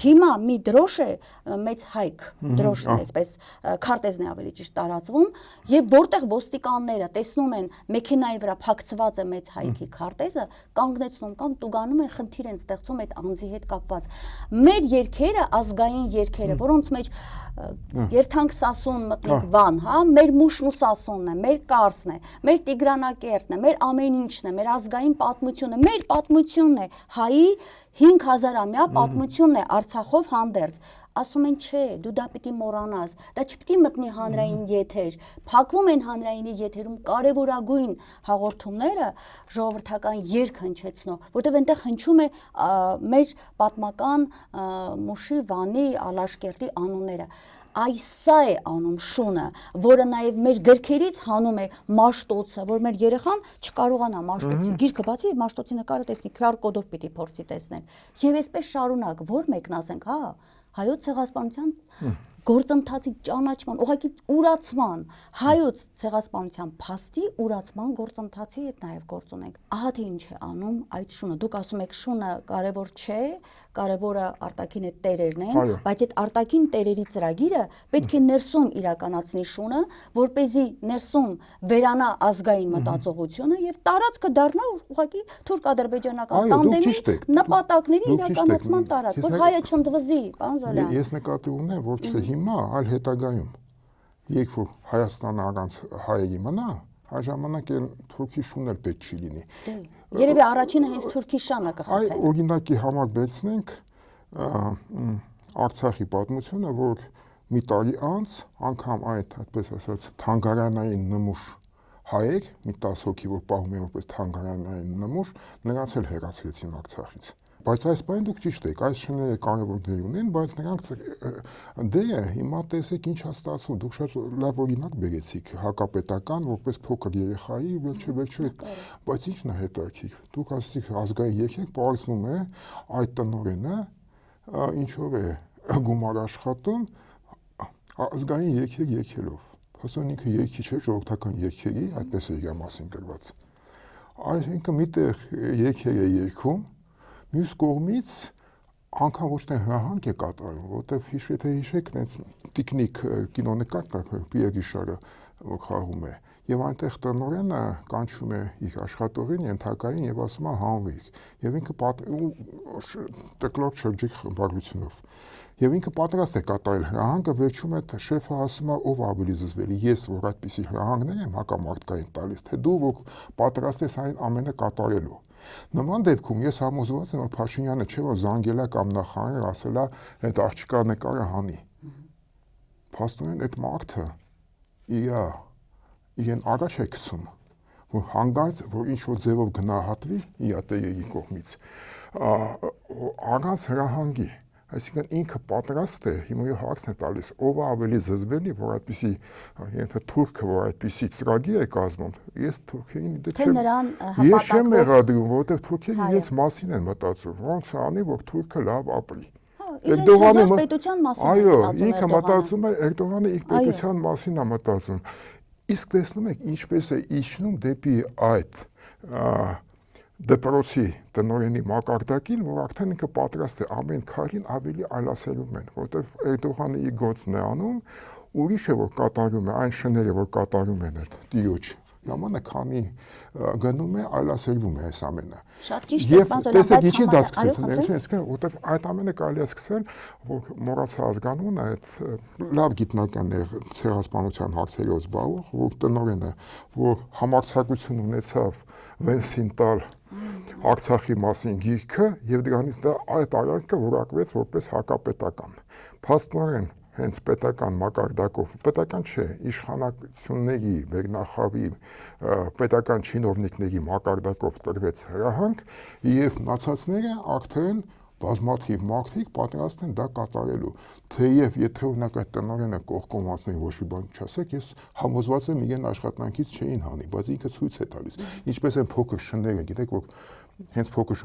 [SPEAKER 1] Հիմա մի դրոշ է մեծ հայք, դրոշն է, այսպես քարտեզն է ավելի ճիշտ տարածվում, եւ որտեղ ոստիկանները տեսնում են մեքենայի վրա փակցված է մեծ հայքի քարտեզը, կանգնեցնում կամ տուգանում են, խնդիր են ստեղծում այդ անձի հետ կապված։ Մեր երկերը, ազգային երկերը, որոնց մեջ երթանք Սասուն մտնենք Վան, հա, մեր Մուշնուսասունն է, մեր Կարսն է, մեր Տիգրանակերտն է, մեր ամեն ինչն է, մեր ազգային պատմությունը, մեր պատմությունն է, հայի 5000-ամյա պատմությունն է Արցախով հանդերձ։ ասում են չէ, դու դա պիտի մոռանաս, դա չպիտի մտնի հանրային եթեր, փակվում են հանրայինի եթերում կարևորագույն հաղորդումները ժողովրդական երգ հնչեցնող, որտեղ այնտեղ հնչում է մեր պատմական Մուշի, Վանի, Ալաշկերտի անունները։ Սա է անում շունը, որը նաև մեր գրքերից հանում է Մաշտոցը, որ մեր երեխան չկարողանա Մաշտոցի գիրքը բացի եւ Մաշտոցի նկարը տեսնի QR կոդով պիտի փորձի տեսնել։ Եվ այսպես շարունակ, որ մեկն ասենք, հայոց ցեղասպանության գործընթացի ճանաչման, ուղղակի ուրացման, հայոց ցեղասպանության փաստի ուրացման գործընթացի հետ նաև գործ ունենք։ Ահա թե ինչ է անում այդ շունը։ Դուք ասում եք շունը կարևոր չէ, կարևորը արտաքին է տերերն են, բայց այդ արտաքին տերերի ծրագիրը պետք է ներսում իրականացնի շունը, որ เป զի ներսում վերանա ազգային մտածողությունը եւ տարածքը դառնա ուղղակի թուրք-ադրբեջանական տանդեմի նպատակների իրականացման տարածք, որ հայը չընդվզի, պարոն Զոլյան։
[SPEAKER 2] Ես նկատի ունեմ, որ չէ հիմա, այլ հետագայում, երբ որ Հայաստանը առանց հայերի մնա, այդ ժամանակ էլ թուրքի շունը պետք չի լինի։
[SPEAKER 1] Երևի առաջինը հենց թուրքի շանը կխփեն։
[SPEAKER 2] Այ օրինակի համար բերցնենք Արցախի պատմությունը, որ մի տարի անց անգամ այդ, այդպես ասած, թանգարանային նմուշ հայեր, մի 10 հոգի որ պահում են որպես թանգարանային նմուշ, նրանց էլ հեռացրեցին Արցախից։ Բայց այս բանը դուք ճիշտ եք, այս շները կարևոր դեր ունեն, բայց նրանք դերը հիմա տեսեք ինչ է ստացվում, դուք շատ լավ օրինակ բերեցիք, հակապետական, որպես փոքր երեխայի, վերջը, բայց ի՞նչն է հետաքրքիր։ Դուք ասեցիք ազգային երգեր, պարզվում է այդ տնօրենը ինչով է գումար աշխատում ազգային երգեր երգելով։ Հաստատ ինքը երգիչ է ժողովրդական երգերի, այդպես է իր մասին գրված։ Այսինքն միտեղ երգեր է երգում, մյուս կողմից անգամ ոչ թե հրահանգ է կատարում, որտեղ հիշեք, այնց տիկնիկ կինոնկար կա, Պիեր Ռիշարը խաղում է, եւ այնտեղ տնօրենը կանչում է իր աշխատողին, ենթակային եւ ասում է հանվիր, եւ ինքը տկլոր շրջիկ խմբագրությունով։ Եվ ինքը պատրաստ է կատարել հրահանգը, վերջում է շեֆը ասում է ով ավելի զզվելի, ես որ այդպիսի հրահանգներ եմ հակամարտկային տալիս, թե դու որ պատրաստ ես այն ամենը կատարելու։ Նման դեպքում ես համոզված եմ, որ Փաշինյանը չէ որ զանգել է կամ նախարարը ասել է այդ աղջկա նկարը հանի։ Փաստորեն այդ մարդը իրեն առաջ է գցում, որ հանգարց որ ինչ որ ձևով գնահատվի իատեի կողմից առանց հրահանգի։ Այսինքն ինքը պատրաստ է, հիմա հարցն է տալիս, ով է ավելի զզվելի, որ այդպիսի թուրքը, որ այդպիսի ծրագիր է կազմում, ես թուրքերին ես չեմ մեղադրում, որովհետև թուրքերը իրենց մասին են մտածում, ոնց անի, որ թուրքը լավ ապրի։
[SPEAKER 1] Էրդողանը պետության մասին
[SPEAKER 2] այո, ինքը մտածում է, Էրդողանը իր պետության մասին է մտածում։ Իսկ տեսնում եք, ինչպես է իջնում դեպի այդ դպրոցի տնօրենի մակարդակին, որ արդեն ինքը պատրաստ է ամեն քայլին ավելի այլասերում են, որտեղ Էրդողանը իր գործն է անում, ուրիշը որ կատարում է, այն շները որ կատարում են այդ տիրոջ ժամանակ քանի գնում է այլասերվում է այս ամենը։
[SPEAKER 1] Շատ ճիշտ է, բան զոլա,
[SPEAKER 2] բայց ինչի դա սկսել, որտեղ այդ ամենը կարելի է սկսել, որ մոռացա ազգանուն այդ լավ գիտնական է ցեղասպանության հարցերով զբաղվող, որ տնօրենը, որ համարձակություն ունեցավ Վենսին տալ Արցախի մասին գիրքը եւ դրանից դա այդ արարքը որակվեց որպես հակապետական։ Փաստորեն հենց պետական մակարդակով, պետական չէ, իշխանությունների, վերնախավի, պետական չինովնիկների մակարդակով տրվեց հրահանգ եւ մնացածները արդեն բազմաթիվ մարդիկ պատրաստ են դա կատարելու։ Թեև եթե օրինակ այդ տնօրենը կողքոմացնի ոչ մի բան չասեք, ես համոզված եմ իրեն աշխատանքից չէին հանի, բայց ինքը ցույց է տալիս։ Ինչպես են փոքր շները, գիտեք, որ հենց փոքր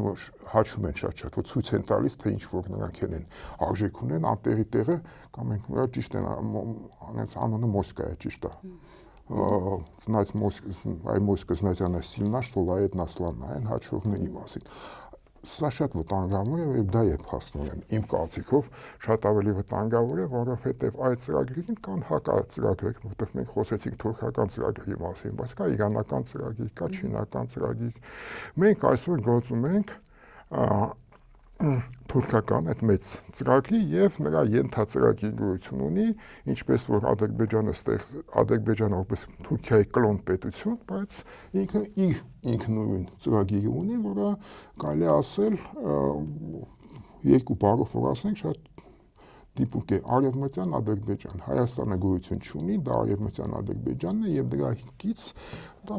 [SPEAKER 2] հաչում են շատ, որ ցույց են տալիս, թե ինչ որ նրանք են արժեք ունեն, անտեղի տեղը կամ են ճիշտ են, այնց անունը Մոսկվա է, ճիշտ է։ Знать Москва, знать она сильна, что лает на слона, այն հաչողների մասին։ Սա շատ վտանգավոր է եւ դա է փաստորեն իմ կարծիքով շատ ավելի վտանգավոր է, որովհետեւ այդ ծրագրերին կան հակածրագրեր, որտեղ մենք խոսեցինք թուրքական ծրագրերի մասին, բայց կա իրանական ծրագիր, կա չինական ծրագիր։ Մենք այսօր գործում ենք թուրքական այդ մեծ ծրագրի եւ նրա ենթածրագրի գոյություն ունի, ինչպես որ Ադրբեջանը որպես Թուրքիայի կլոն պետություն, բայց ինքը իր ինքնուրույն ծրագիրը ունի, որը կարելի ասել երկու բառով որ ասենք շատ դիպուկ է Արևմտյան Ադրբեջան։ Հայաստանը գոյություն չունի, դա Արևմտյան Ադրբեջանն է եւ դրա կից դա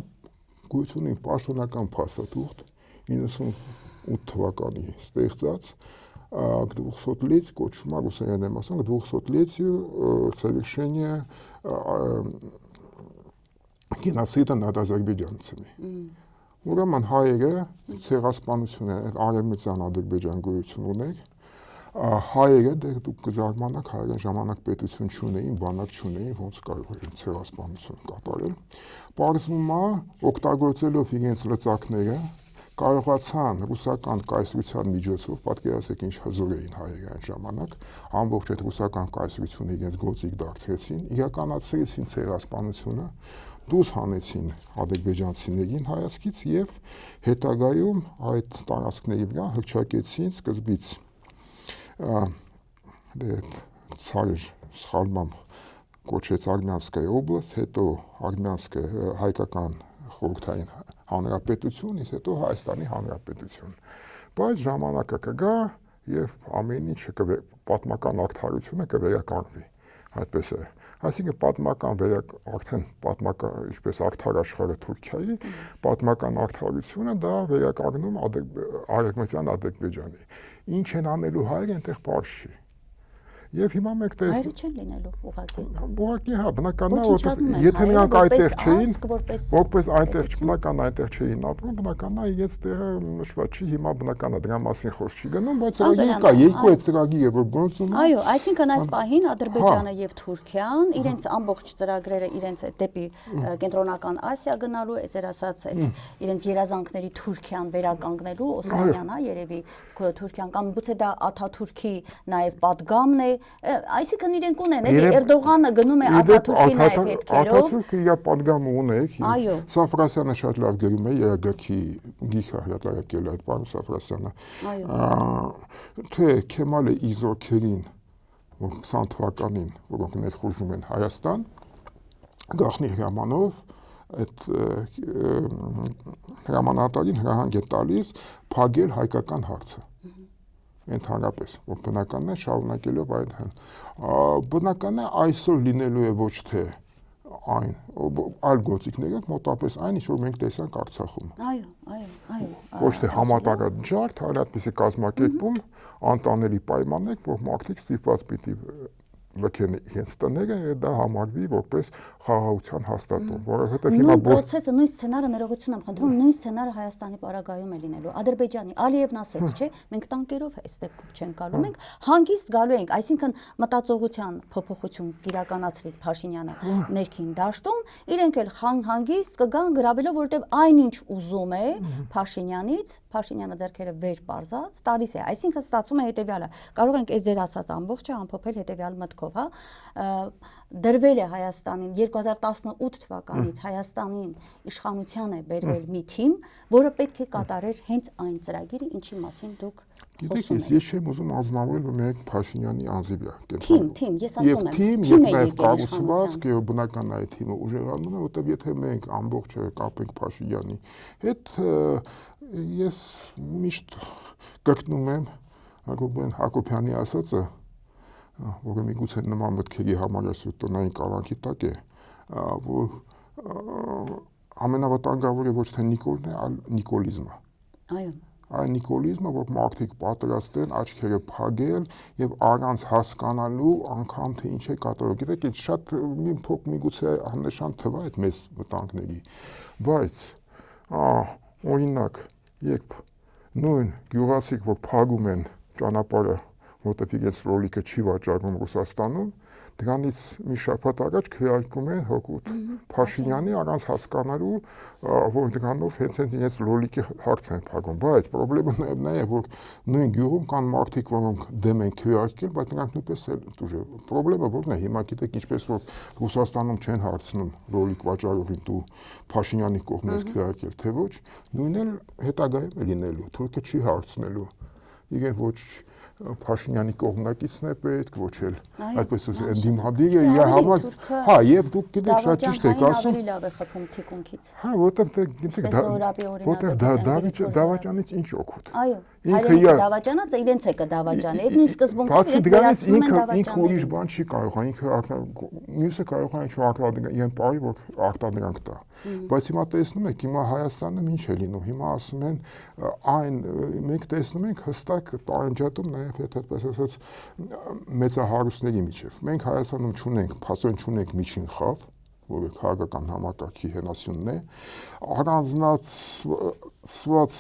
[SPEAKER 2] գոյություն ունի պաշտոնական փաստաթուղթ 98 թվականի ստեղծած 200 лет կոչվում է ռուսերեն ասում 200-летию совершения գենոցիդը նад ադրբեջանցի։ Ուրեմն հայերը ցեղասպանություն են Արևմտյան Ադրբեջան գոյություն ուներ։ Հայերը դեռ դուք կզարմանաք հայերեն ժամանակ պետություն չունեին, բանակ չունեին, ոնց կարող էին ցեղասպանություն կատարել։ Պարզվում է օգտագործելով իրենց լծակները կարողացան ռուսական կայսրության միջոցով պատկերացեք ինչ հզոր էին հայերը այն ժամանակ, ամբողջ այդ ռուսական կայսրությունը իրենց գործիք դարձրեցին, իրականացրեցին ցեղասպանությունը, դուրս հանեցին ադրբեջանցիներին հայացքից եւ հետագայում այդ տարածքների վրա հրճակեցին սկզբից ցարեր սխալմամբ կոչեց Արմյանսկայ օբլաստ, հետո Արմյանսկայ հայկական խորհրդային հանրապետություն, իսկ հետո Հայաստանի հանրապետություն։ Բայց ժամանակը կգա եւ ամեն ինչը պատմական արդարությունը կվերականգնվի։ Այդպես է։ Այսինքն պատմական արդեն պատմական ինչպես արդար աշխարհը Թուրքիայի, պատմական արդարությունը դա վերականգնում Արևմտյան Ադրբեջանի։ Ինչ են անելու հայերը այնտեղ պարզ չի։ Եվ հիմա մենք
[SPEAKER 1] Հայերը չեն լինելու ուղղակի։
[SPEAKER 2] Ուղղակի հա, բնական է, որովհետև եթե նրանք այնտեղ չէին, որպես այնտեղ բնական այնտեղ չէին ապրում, բնական է իրենց տեղը նշված չի, հիմա բնական է դրա մասին խոսք չի գնում, բայց ծրագիր կա, երկու այդ ծրագիրը որ գործում է։
[SPEAKER 1] Այո, այսինքն այս պահին Ադրբեջանը եւ Թուրքիան իրենց ամբողջ ծրագրերը իրենց դեպի կենտրոնական Ասիա գնալու, այդ ասած այդ իրենց երազանքների Թուրքիան վերականգնելու Օսմանյան է երևի Թուրքիան կամ գուցե դա Աթաթուրքի նաեւ падգամն է, այսինքն իրենք ունեն, էլի Էրդողանը գնում է Աթաթուրքի նաեւ հետքերով։
[SPEAKER 2] Աթաթուրքը իր падգամը ունեք։ Սաֆրասյանը շատ լավ գրում է երագքի գիխա հրատարակել այդ բանը Սաֆրասյանը։ Թե Քեմալը Իզոքերին 20 թվականին, որոնք ներխուժում են Հայաստան, գախնի հրամանով այդ հրամանատարին հրահանգ է տալիս փակել հայկական հարցը։ Ընդհանրապես, որ բնականն է շարունակելով այդ բնականն է այսօր լինելու է ոչ թե այն այլ գործիքներով մոտապես այն ինչ որ մենք տեսանք Արցախում։
[SPEAKER 1] Այո։
[SPEAKER 2] Ոչ թե համատարած այլ այդպեսի կազմակերպում անտանելի պայմաններ, որ մարդիկ ստիպված պիտի լքեն իրենց տները, դա համարվի որպես խաղաղության հաստատում, որովհետև հիմա
[SPEAKER 1] process-ը նույն սցենարը ներողություն եմ խնդրում, նույն սցենարը Հայաստանի պարագայում է լինելու։ Ադրբեջանի Ալիևն ասեց, չէ, մենք տանկերով այս դեպքում չենք գալու, մենք հանգիստ գալու ենք, այսինքն մտածողության փոփոխություն իրականացրի Փաշինյանը ներքին դաշտում, իրենք էլ հանգիստ կգան գրավելով, որովհետև այնինչ ուզում է Փաշինյանից, Փաշինյանը ձեռքերը վեր պարզած, տալիս է, այսինքն ստացվում է հետեւյալը, կարող ենք այս ձեր ասած ամբողջը ամփոփել հետեւյալ մտքով, դրվել է Հայաստանին 2018 թվականից Հայաստանին իշխանության է բերվել մի թիմ, որը պետք է կատարեր հենց այն ծրագիրը, ինչի մասին դուք խոսում եք։
[SPEAKER 2] Ես չեմ ուզում ազնվորել մեկ Փաշինյանի անձի վրա։
[SPEAKER 1] Թիմ, ես ասում եմ,
[SPEAKER 2] թիմ է կառուցվածք, եւ բնական է այդ թիմը ուժեղանում է, որտեղ եթե մենք ամբողջը կապենք Փաշինյանի հետ, ես միշտ կրկնում եմ Հակոբյանի ասածը, որը միգուցե նման մտքերի համար տնային կալանքի տակ է, որ ամենավտանգավորը ոչ թե Նիկոլն է, այլ նիկոլիզմը։
[SPEAKER 1] Այո։
[SPEAKER 2] Այն նիկոլիզմը, որ մարդիկ պատրաստ են աչքերը փակել եւ առանց հասկանալու անգամ թե ինչ է կատարում։ Գիտեք, այդ շատ միգուցե աննշան թվա այդ մեծ վտանգների, բայց օրինակ, երբ նույն գյուղացիք, որ փակում են ճանապարհը, որտեղ իրենց լոլիկը չի վաճառվում Ռուսաստանում, դրանից մի շաբաթ առաջ քվեարկում են հօգուտ Փաշինյանի առանց հասկանալու, որ դրանով հենց իրենց լոլիկի հարց են փակում, բայց խնդրեմը նա է, որ նույն գյուղում կան մարդիկ, որոնք դեմ են քվեարկել, բայց նրանք նույնպես էլ դժ խնդրեմը որն է, հիմա գիտեք ինչպես որ Ռուսաստանում չեն հարցնում լոլիկ վաճառողին դու Փաշինյանի կողմից քվեարկել, թե ոչ, նույնն էլ հետագայում է լինելու, թուրքը չի հարցնելու, իրեն ոչ Փաշինյանի կողմնակիցն է պետք, ոչ էլ այդպես ընդդիմադիրը իր համար, հա, եւ դուք գիտեք շատ ճիշտ եք ասում,
[SPEAKER 1] ավելի լավ է խփում թիկունքից։
[SPEAKER 2] Հա, որտեղ գիտեք Դավաճանից ինչ օգուտ։
[SPEAKER 1] Այո, Հայրենիքը դավաճանած է, իրենց է կդավաճանի։ Այդ նույն սկզբունքով իրենք վերացնում են դավաճաններին։
[SPEAKER 2] Ինքը ուրիշ բան չի կարող, ինքը մյուսը կարող է ինչ-որ արտադրանք, իրեն բարի որ արտադրանք տա։ Բայց հիմա տեսնում եք, հիմա Հայաստանը ինչ է լինում։ Հիմա ասում են այն մենք տեսնում ենք հստակ տարանջատում նաև այդ այդպես ասած մեծահարուստների միջև։ Մենք Հայաստանում չունենք, փաստորեն չունենք միջին խավ, որը քաղաքական համակարգի հենասյունն է, առանձնացված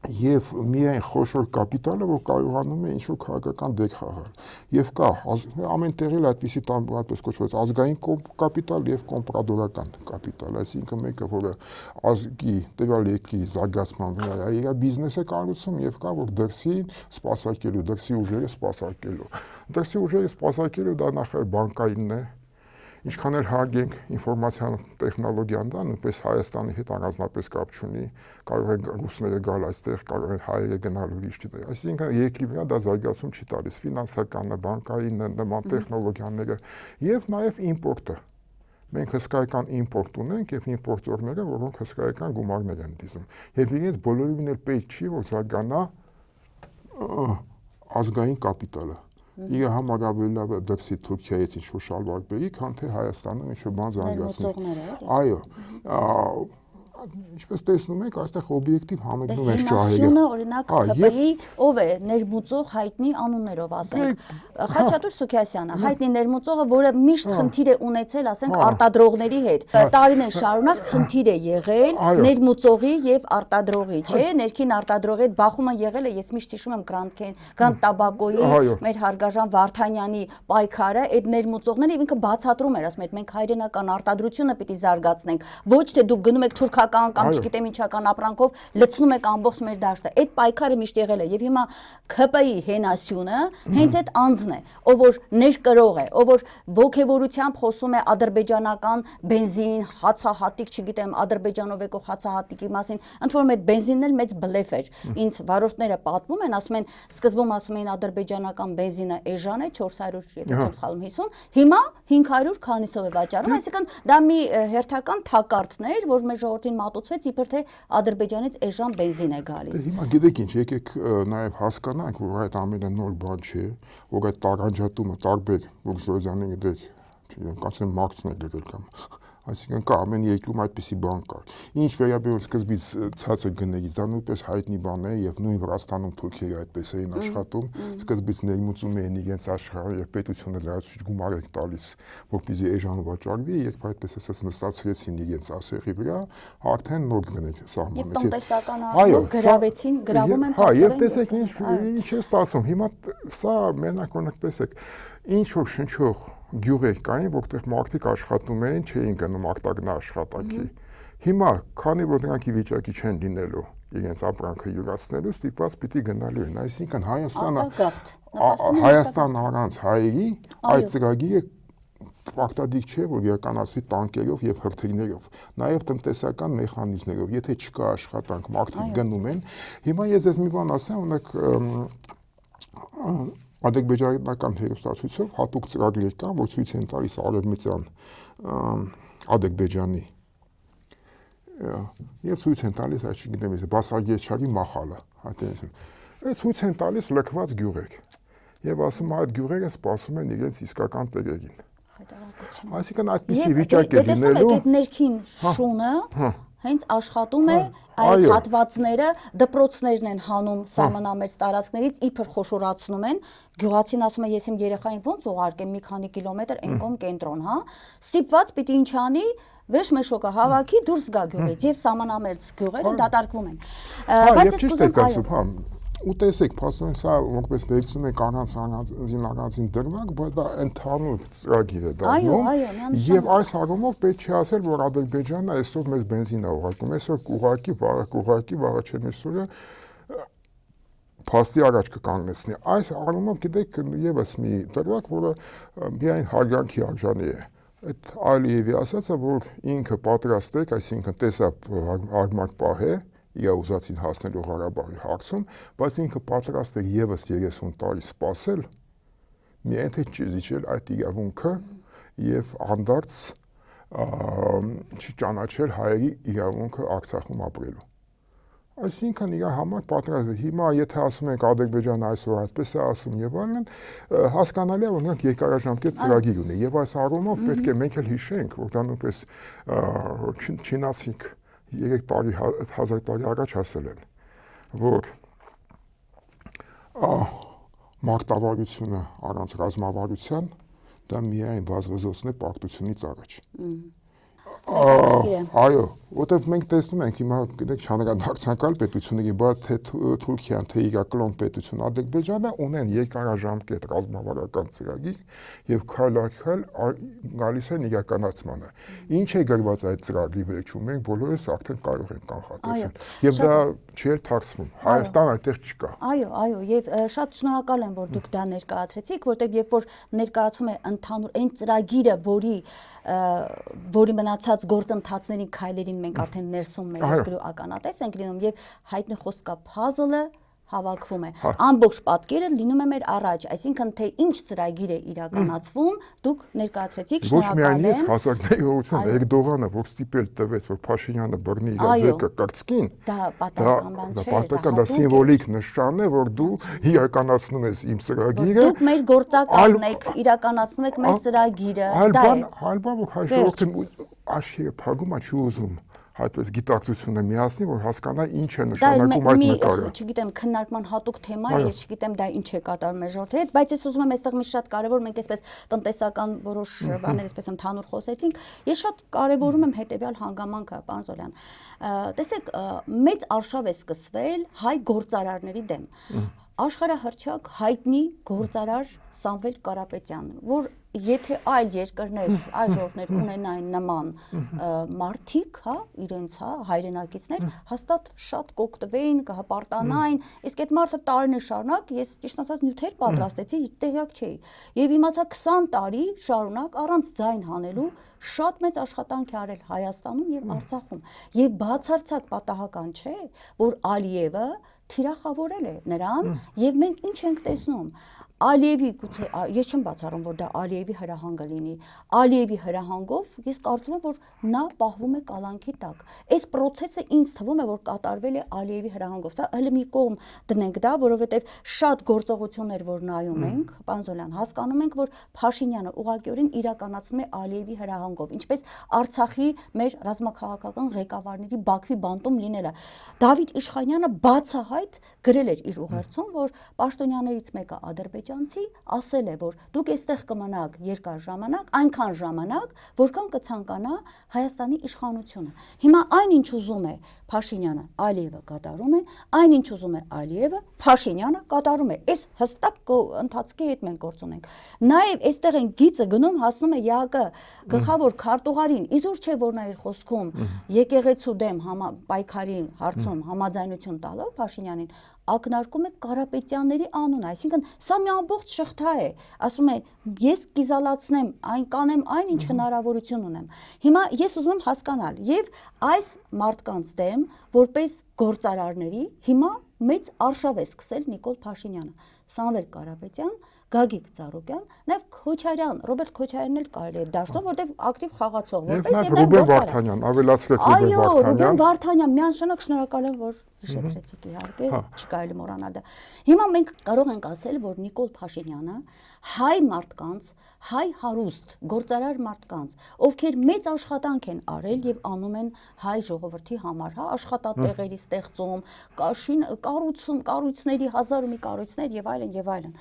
[SPEAKER 2] եւ միայն խոշոր կապիտալը, որ կարողանում է ինչ-որ քաղաքական դեր խաղալ։ Եվ կա ամեն տեղի այդպիսի այդպես կոչված ազգային կապիտալ եւ կոմպրադորական կապիտալ, այսինքն մեկը, որը ազգի տվյալ երկրի զարգացման վրա իր բիզնեսը կառուցում եւ կա, որ դրսին սպասարկելու, դրսի ուժերը սպասարկելու։ Դրսի ուժերը սպասարկելու դա նախ բանկայինն է, ինչքան էլ հարգենք ինֆորմացիոն տեխնոլոգիան դա, նույնպես Հայաստանի հետ առանձնապես կապ չունի, կարող են ռուսները գալ այստեղ, կարող են հայերը գնալ ուրիշ չտեղ։ Այսինքն երկրի վրա դա զարգացում չի տալիս, ֆինանսականը, բանկայինը, նման տեխնոլոգիաները եւ նաեւ իմպորտը։ Մենք հսկայական իմպորտ ունենք եւ իմպորտորները, որոնք հսկայական գումարներ են դիզում։ Եվ իրենց բոլորովին էլ պետք չի, որ զարգանա ազգային կապիտալը։ Իր համար ավելի լավ է դրսի Թուրքիայից ինչ-որ շալվար բերի, քան թե Հայաստանում ինչ-որ բան զարգացնի։ Այո, ինչպես տեսնում եք, այստեղ օբյեկտիվ համընկնում են շահերը։
[SPEAKER 1] Հենասյունը օրինակ ՀՊ-ի ով է ներմուծող հայտնի անուններով ասենք։ Խաչատուր Սուքիասյանը, հայտնի ներմուծողը, որը միշտ խնդիր է ունեցել, ասենք, արտադրողների հետ։ Տարիներ շարունակ խնդիր է եղել ներմուծողի եւ արտադրողի, չէ՞, ներքին արտադրողի հետ բախումը եղել է, ես միշտ հիշում եմ Grand Tobacco-ի, մեր հարգաժան Վարդանյանի պայքարը, այդ ներմուծողները ինքը բացատրում էր, ասում էր, մենք հայրենական արտադրությունը պիտի զարգացնենք, ոչ թե դուք գնում եք թուրքական կամ չգիտեմ ինչական ապրանքով լցնում եք ամբողջ մեր դաշտը։ Այդ պայքարը միշտ եղել է եւ հիմա ՔՊ-ի հենասյունը հենց այդ անձն է, ով որ ներկրող է, ով որ ողջևորությամբ խոսում է ադրբեջանական բենզին, հացահատիկ, չգիտեմ, Ադրբեջանով եկող հացահատիկի մասին, ընդ որում այդ բենզինն էլ մեծ բլեֆ էր։ Ինձ վարորդները պատմում են, ասում են, սկզբում ասում էին ադրբեջանական բենզինը էժան է 400, եթե չեմ սխալվում 50, հիմա 500 քանիսով է վաճառվում, այսինքն դա մի հերթական թակարդն էր, որ մեր ժողովրդին մատուցվեց իբր թե Ադրբեջանից էժան բենզին է գալիս։
[SPEAKER 2] Հիմա գիտեք ինչ, եկեք նաև հասկանանք, որ այդ ամենը նոր բան չէ, որ այդ տարանջատումը տարբեր բուրժուազիաների դեր, չգիտեմ, կանցեն Մարքսն է գրել կամ այսինքն կա ամեն երկրում այդպիսի բան կա։ Ինչ վերաբերում սկզբից ցածր գներից, դա նույնպես հայտնի բան է եւ նույն Վրաստանում թուրքերը այդպես էին աշխատում, սկզբից ներմուծում էին իրենց աշխարհը եւ պետությունը լրացուցիչ գումար էր տալիս, որպեսզի էժան վաճառվի, երբ այդպես ասած նստացրեցին իրենց ասեղի վրա, արդեն նոր գներ սահմանեցին։
[SPEAKER 1] Եվ տնտեսական առումով գրավեցին, գրավում են։
[SPEAKER 2] Հա, եւ տեսեք ինչ է ստացվում։ Հիմա սա մենակ օրինակ տեսեք, ինչ որ շնչող գյուղեր կային, որտեղ մարդիկ աշխատում էին, չէին գնում արտագնա աշխատանքի։ Հիմա, քանի որ նրանք ի վիճակի չեն լինելու իրենց ապրանքը յուրացնելու, ստիպված պիտի գնալու են։ Այսինքն Հայաստան առանց հայերի այդ ծրագիրը պարտադիր չէ, որ իրականացվի տանկերով եւ հրթիռներով, նաեւ տնտեսական մեխանիզմներով, եթե չկա աշխատանք, մարդիկ գնում են։ Հիմա ես ձեզ մի բան ասեմ, օրինակ ադրբեջանական հերոստացույցով հատուկ ծրագրեր կան, որ ցույց են տալիս արևմտյան Ադրբեջանի եւ ցույց են տալիս, այս չգիտեմ, Բասագեչարի մախալը, հայտնեցին։ Այդ ցույց են տալիս լքված գյուղեր։ Եվ ասում այդ գյուղերը սպասում են իրենց իսկական տերերին։ Այսինքն այդպիսի վիճակ է լինելու։
[SPEAKER 1] Այդ ներքին շունը հենց աշխատում է այդ հատվածները, դպրոցներն են հանում սահմանամերձ տարածքներից, իբր խոշորացնում են, գյուղացին ասում է, ես իմ երեխային ոնց ուղարկեմ մի քանի կիլոմետր այն կողմ կենտրոն, հա, ստիպված պիտի ինչ անի, վեշմեշոկը հավաքի դուրս գա գյուղից եւ սահմանամերձ գյուղերը դատարկվում են։
[SPEAKER 2] Բայց ես ճիշտ եք ասում, հա, ու տեսեք, փաստորեն սա որպես վերցնում եք առանձին դրվագ, բայց դա ընդհանուր ծրագիր է դառնում։ Եվ այս առումով պետք չի ասել, որ Ադրբեջանը այսօր մեզ բենզին է ուղարկում, այսօր կուղարկի, վաղը չէ մեսուրը փաստի առաջ կկանգնեցնի։ Այս առումով գիտեք եւս մի դրվագ, որը միայն հարգանքի արժանի է։ Այդ Ալիևի ասածը, որ ինքը պատրաստ է, այսինքն տեսա հարմար պահ է իր ուզածին հասնելու Ղարաբաղի հարցում, բայց ինքը պատրաստ է եւս 30 տարի սպասել, միայն թե չզիջել այդ իրավունքը եւ անդարձ չճանաչել հայերի իրավունքը Արցախում ապրելու։ Այսինքն իր համար պատրաստ է։ Հիմա եթե ասում ենք Ադրբեջանը այսօր այդպես է ասում եւ այլն, հասկանալի է, որ նրանք երկարաժամկետ ծրագիր ունի եւ այս առումով պետք է մենք էլ հիշենք, որ դա նույնպես չինացիք 3 տարի 1000 տարի առաջ ասել են, որ մարտավարությունը առանց ռազմավարության դա միայն վազվզոցն է պարտությունից առաջ։ Այո, որտեվ մենք տեսնում ենք հիմա գիտեք չանդրադարձանկալ պետությունների, բայց թե Թուրքիան, թե իր կլոն պետությունը Ադրբեջանը ունեն երկարաժամկետ ռազմավարական ծրագիր եւ քայլ առ քայլ գալիս են իրականացմանը։ Ինչ է գրված այդ ծրագրի վերջում, մենք բոլորս արդեն կարող ենք կանխատեսել։ Եվ դա չի թաքցվում։ Հայաստանը այդտեղ չկա։
[SPEAKER 1] Այո, եւ շատ շնորհակալ եմ, որ դուք դա ներկայացրեցիք, որտեղ երբ որ ներկայացում է ընդհանուր այն ծրագիրը, որի մնացած գործընթացների քայլերին մենք արդեն ներսում մեր երկրի ականատես ենք լինում եւ հայտնի խոսքա puzzle-ը հավաքվում է։ Ամբողջ պատկերը լինում է մեր առաջ, այսինքն թե ինչ ծրագիր է իրականացվում, դուք ներկայացրեցիք, շնորհակալ եմ։
[SPEAKER 2] Ոչ միայն ես, հասարակների հողություն Էրդողանը, որ ստիպել տվեց, որ Փաշինյանը բռնի իր ձեռքը կրծքին,
[SPEAKER 1] դա պատահական բան չէ,
[SPEAKER 2] պատահական, դա սիմվոլիկ նշան է, որ դու իրականացնում ես իմ ծրագիրը։
[SPEAKER 1] Դուք մեր գործականն եք, իրականացնում եք մեր ծրագիրը, դա է։
[SPEAKER 2] Այլ բան, որ հայ ժողովուրդը աշխիը փակում է, չի ուզում այդպես գիտակցությունը միացնի, որ հասկանա ինչ է նշանակում այդ նկարը։
[SPEAKER 1] Չգիտեմ, քննարկման հատուկ թեմա է, ես չգիտեմ դա ինչ է կատարում մեր ժողովրդի հետ, բայց ես ուզում եմ այստեղ մի շատ կարևոր, մենք այսպես տնտեսական որոշ բաներ այսպես ընդհանուր խոսեցինք, ես շատ կարևորում եմ հետեւյալ հանգամանքը, պարոն Զոլյան։ Տեսեք, մեծ արշավ է սկսվել հայ գործարարների դեմ։ Աշխարհահռչակ հայտնի գործարար Սամվել Կարապետյան, որ եթե այլ երկրներ, այլ ժողովուրդներ ունենային նման մարդիկ, հա, իրենց, հա, հայրենակիցներ, հաստատ շատ կօգտվեին, կհպարտանային, իսկ այդ մարդը տարիներ շարունակ, ես ճիշտ ասած նյութեր պատրաստեցի, տեղյակ չէի։ Եվ իմացա 20 տարի շարունակ առանց ձայն հանելու շատ մեծ աշխատանք է արել Հայաստանում եւ Արցախում։ Եվ բացարձակ պատահական չէ, որ Ալիևը թիրախավորել է նրան եւ մենք ինչ ենք տեսնում Ալիևի գուցե ես չեմ բացառում որ դա Ալիևի հրահանգը լինի Ալիևի հրահանգով ես կարծում եմ որ նա պահվում է կալանքի տակ այս process-ը ինձ թվում է որ կատարվել է Ալիևի հրահանգով սա հələ մի կողմ դնենք դա որովհետեւ շատ գործողություններ որ նայում ենք պարոն Զոլյան հասկանում ենք որ Փաշինյանը ուղղակիորեն իրականացնում է Ալիևի հրահանգով ինչպես Արցախի մեր ռազմաքաղաքական ղեկավարների Բաքվի բանտում լինելը Դավիթ Իշխանյանը բացահայտ գրել էր իր ուղերձում որ պաշտոնյաներից մեկը ադրբեջանցի ասել է որ դուք այստեղ կմնաք երկար ժամանակ այնքան ժամանակ որքան կցանկանա Հայաստանի իշխանությունը հիմա այնինչ ուզում է Փաշինյանը Ալիևը կատարում է այնինչ ուզում է Ալիևը Փաշինյանը կատարում է այս հստակ ընթացքի հետ մենք գործ ունենք նաև այստեղ են գիծը գնում հասնում է ԵԱԿ գլխավոր քարտուղարին իզուր չէ որ նա իր խոսքում եկեղեցու դեմ պայքարի հարցում համաձայնություն տալով Փաշինյանին ակնարկում է Կարապետյանների անունը, այսինքն սա մի ամբողջ շղթա է, ասում է ես կիզալացնեմ, այն կանեմ այն ինչ հնարավորություն ունեմ։ Հիմա ես ուզում եմ հասկանալ եւ այս մարդկանց դեմ որպես գործարարների հիմա մեծ արշավ է սկսել Նիկոլ Փաշինյանը, Սամվել Կարապետյան, Գագիկ Ծառուկյան, նաև Քոչարյան, Ռոբերտ Քոչարյանն էլ կարելի է դաշտում, որտեղ ակտիվ խաղացող, որպես
[SPEAKER 2] եւ Ռուբեն Վարդանյան, ավելացրեք Ռուբեն Վարդանյան։
[SPEAKER 1] Այո, Ռուբեն Վարդանյան, միանշանակ շնորհակալ եմ, որ հիշեցրեցիք իհարկե, չկարելի մոռանալ դա։ Հիմա մենք կարող ենք ասել, որ Նիկոլ Փաշինյանը հայ մարդկանց, հայ հարուստ, գործարար մարդկանց, ովքեր մեծ աշխատանք են արել եւ անում են հայ ժողովրդի համար, հա, աշխատատեղերի ստեղծում, կառուցում, կառույցների հազար ու մի կառույցներ եւ այլն եւ այլն։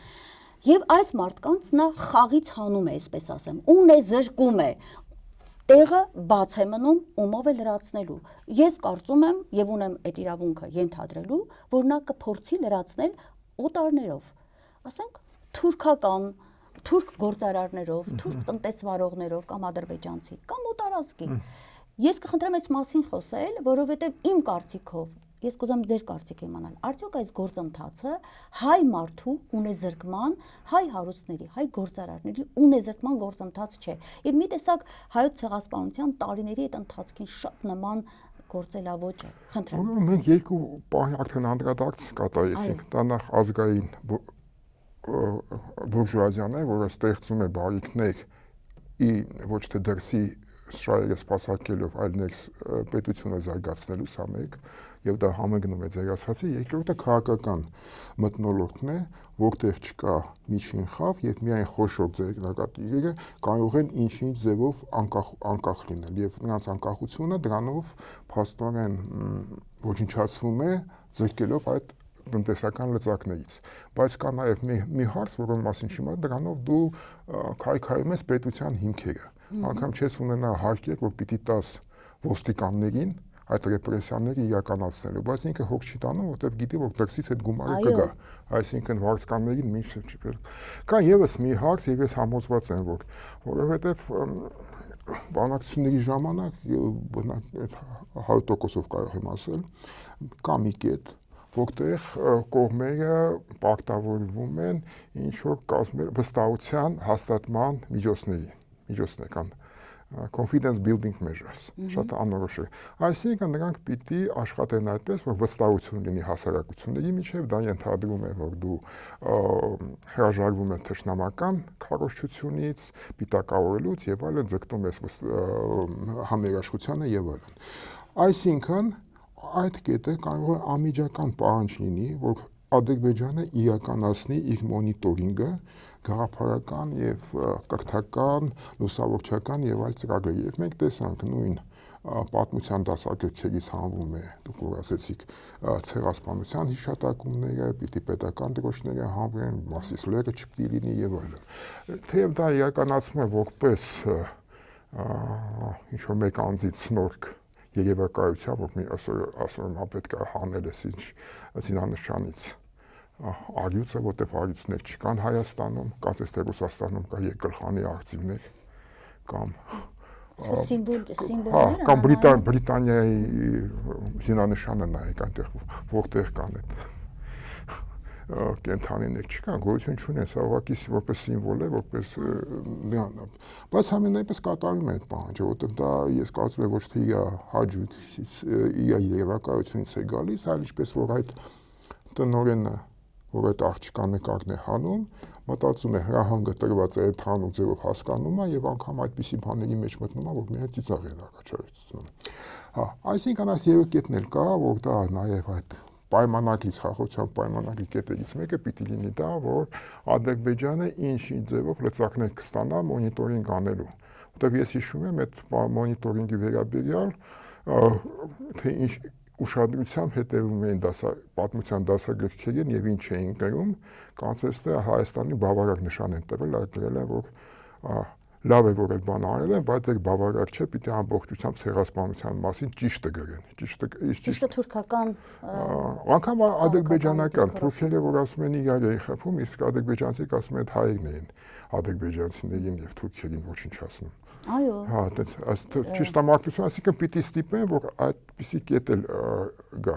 [SPEAKER 1] Եվ այս մարդկանց նա խաղից հանում է, այսպես ասեմ, ուն է զրկում է, տեղը բաց է մնում ումով է լրացնելու։ Ես կարծում եմ եւ ունեմ այդ իրավունքը ենթադրելու, որ նա կփորձի լրացնել օտարներով, ասենք թուրքական, թուրք գործարարներով, թուրք տնտեսվարողներով կամ ադրբեջանցի կամ օտարազգի։ Ես կխնդրեմ այս մասին խոսել, որովհետեւ իմ կարծիքով Ես կուզեմ ձեր կարծիք իմանալ, արդյոք այս գործընթացը հայ մարդու ունեզրկման, հայ հարուստների, հայ գործարարների ունեզրկման գործընթաց չէ։ Եվ մի տեսակ հայոց ցեղասպանության տարիների այդ ընթացքին շատ նման գործելավոճ է։ Խնդրեմ։
[SPEAKER 2] Մենք երկու բան արդեն անդրադարձ կատարեցինք, դա նախ ազգային բուրժուազիան է, որը ստեղծում է բարիկներ ոչ թե դրսի շահերը սպասարկելով այլ պետությունը զարգացնելու սա մեկ, եւ դա համընկնում է ձեր ասացի, երկրորդը քաղաքական մթնոլորտն է, որտեղ չկա միջին խավ եւ միայն խոշոր ձեռնարկատիրերը կարող են ինչ-ինչ ձևով անկախ լինել եւ նրանց անկախությունը դրանով փաստորեն ոչնչացվում է ձեռքելով այդ տնտեսական լծակներից, բայց կա նաև մի հարց, որոնց մասին չիմա, դրանով դու քայքայում ես պետության հիմքերը, անգամ չես ունենա հարկեր, որ պիտի տաս ոստիկաններին այդ ռեպրեսիաները իրականացնելու, բայց ինքը հոգ չի տանում, որտեղ գիտի, որ դրսից այդ գումարը կգա, այսինքն վարձկաններին միշտ չի։ Կա եւս մի հարց, եւ ես համոզված եմ, որովհետեւ բանակցությունների ժամանակ 100%-ով կարող եմ ասել, կա մի կետ, որտեղ կողմերը պարտավորվում են ինչ-որ վստահության հաստատման միջոցներ կան confidence building measures, շատ անորոշ է։ Այսինքն նրանք պիտի աշխատեն այդպես, որ վստահություն լինի հասարակությունների միջև, դա ենթադրում է, որ դու հրաժարվում ես թշնամական քարոզչությունից, պիտակավորելուց եւ այլն, ձգտում ես համերաշխությանը եւ այլն։ Այսինքն այդ կետը կարող է անմիջական պահանջ լինի, որ Ադրբեջանը իրականացնի իր մոնիտորինգը գաղափարական եւ կրթական, լուսավորչական եւ այլ ծրագրեր։ Եվ մենք տեսանք նույն պատմության դասագրքերից հանվում է, դուք որ ասեցիք, ցեղասպանության հիշատակումները, պիտի պետական դրոշները հանվեն, մասիսլերը չպիտի լինի եւ այլն։ Թեև դա իրականացվում է որպես ինչ-որ մեկ անձից սնորք երևակայության, որ մի ասում պետք է հանել ես ինչ զինանշանից արյուծը, որտեղ արյուծներ չկան Հայաստանում, կարծես թե Ռուսաստանում կա երկգլխանի արծիվներ կամ
[SPEAKER 1] սիմվոլներ,
[SPEAKER 2] կամ Բրիտանիայի զինանշանը նայեք այնտեղ որտեղ կան այդ կենթանիներ չկան, գոյություն չունեն, սա ուղղակի որպես սիմվոլ է, որպես բայց ամենայնպես կատարում է այդ պահանջը, որովհետև դա ես կարծում եմ ոչ թե իր հաջողությունից, իր երևակայությունից է գալիս, այլ ինչպես որ այդ տնօրենը, որ այդ աղջկա նկարն է հանում, մտածում է հրահանգը տրված է ընդհանուր ձևով հասկանում է եւ անգամ այդպիսի բաների մեջ մտնում է, որ միայն ծիծաղ են առաջացնում։ Այսինքն այս երեք կետն էլ կա, որ դա նաեւ այդ պայմանագրից խաղաղության պայմանագրի կետերից մեկը պիտի լինի դա, որ Ադրբեջանը ինչ-ինչ ձևով լծակներ կստանա մոնիտորինգ անելու։ Որտեղ ես հիշում եմ այդ մոնիտորինգի վերաբերյալ թե ինչ ուշադրությամբ հետևում էին պատմության դասագրքերին եւ ինչ էին գրում, կարծես թե Հայաստանի բավարար նշան են տվել, այդ գրել են, որ լավ է, որ այդ բանը արել են, բայց այդ բավարար չէ, պիտի ամբողջությամբ ցեղասպանության մասին ճիշտը գրեն։
[SPEAKER 1] Ճիշտը թուրքական
[SPEAKER 2] անգամ ադրբեջանական թուրքերը, որ ասում են իրար էին խփում, իսկ ադրբեջանցիք ասում են հայերն էին ադրբեջանցիներին եւ թուրքերին ոչնչացնում։
[SPEAKER 1] Այո։
[SPEAKER 2] Հա, այս ճշտամարտություն, այսինքն պիտի ստիպեն, որ այդպիսի կետ էլ գա։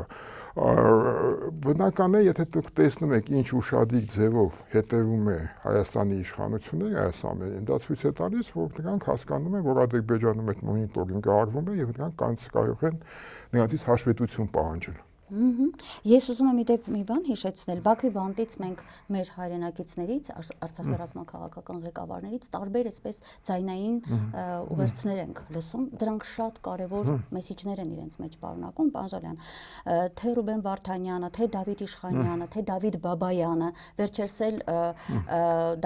[SPEAKER 2] Բնական է, եթե դուք տեսնում եք ինչ ուշադիր ձևով հետևում է Հայաստանի իշխանությունները այս ամենին, դա ցույց է տալիս, որ նրանք հասկանում են, որ Ադրբեջանում այդ մոնիտորինգը արվում է եւ նրանք կարող են նրանցից հաշվետվություն պահանջել։
[SPEAKER 1] Ես ուզում եմ իդեպ մի բան հիշեցնել, Բաքվի բանտից մենք մեր հայրենակիցներից, Արցախի ռազմաքաղաքական ղեկավարներից տարբեր այսպես ձայնային ուղերձներ ենք լսում, դրանք շատ կարևոր մեսիջներ են իրենց մեջ պարունակում, պարոն Զոլյան, թե Ռուբեն Վարդանյանը, թե Դավիթ Իշխանյանը, թե Դավիթ Բաբայանը, վերջերս էլ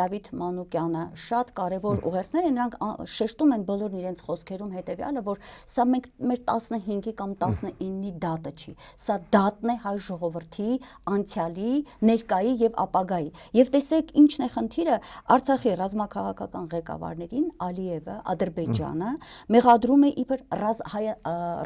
[SPEAKER 1] Դավիթ Մանուկյանը, շատ կարևոր ուղերձներ են, նրանք շեշտում են բոլորն իրենց խոսքերում հետեւյալը, որ սա մեր 15-ի կամ 19-ի դատը չի, սա դատն է հայ ժողովրդի անցյալի, ներկայի եւ ապագայի։ Եվ տեսեք ինչն է խնդիրը, Արցախի ռազմաքաղաքական ղեկավարներին Ալիևը, Ադրբեջանը մեղադրում է իբր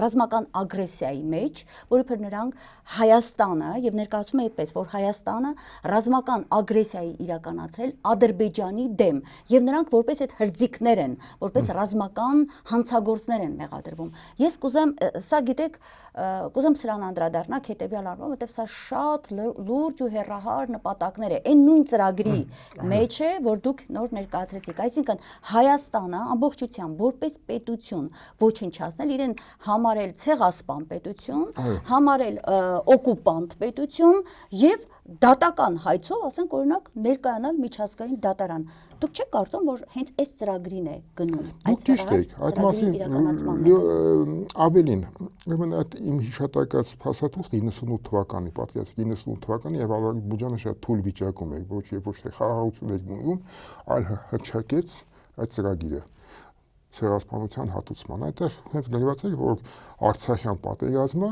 [SPEAKER 1] ռազմական ագրեսիայի մեջ, որ իբր նրանք Հայաստանը եւ ներկայացում է այդպես, որ Հայաստանը ռազմական ագրեսիայի իրականացրել Ադրբեջանի դեմ եւ նրանք որպես այդ հրձիկներ են, որպես ռազմական հանցագործներ են մեղադրվում։ Ես կուզեմ, սա գիտեք, կուզեմ սրան անդրադառնալ հետեւյալ առումով, որտեղ սա շատ լուրջ ու հեռահար նպատակներ է։ Այն նույն ծրագրի մեջ է, որ դուք նոր ներկայացրեցիք, այսինքն Հայաստանը ամբողջությամբ որպես պետություն ոչնչացնել, իրեն համարել ցեղասպան պետություն, համարել օկուպանտ պետություն եւ դատական հայցով, ասենք օրինակ ներկայանալ միջազգային դատարան։ Դուք չեք կարծում, որ հենց այս ծրագրին է գնում։
[SPEAKER 2] Դուք ճիշտ եք, այդ մասին ավելին, ուրեմն այդ իմ հիշատակած փաստաթուղթը 98 թվականի, պատկերացրեք 98 թվականի եւ Ադրբեջանը շատ թույլ վիճակում էր, ոչ թե խաղաղություն էր գնում, այլ հռչակեց այդ ծրագիրը ցեղասպանության հատուցման։ Այդտեղ հենց գրված էր, որ Արցախյան պատերազմը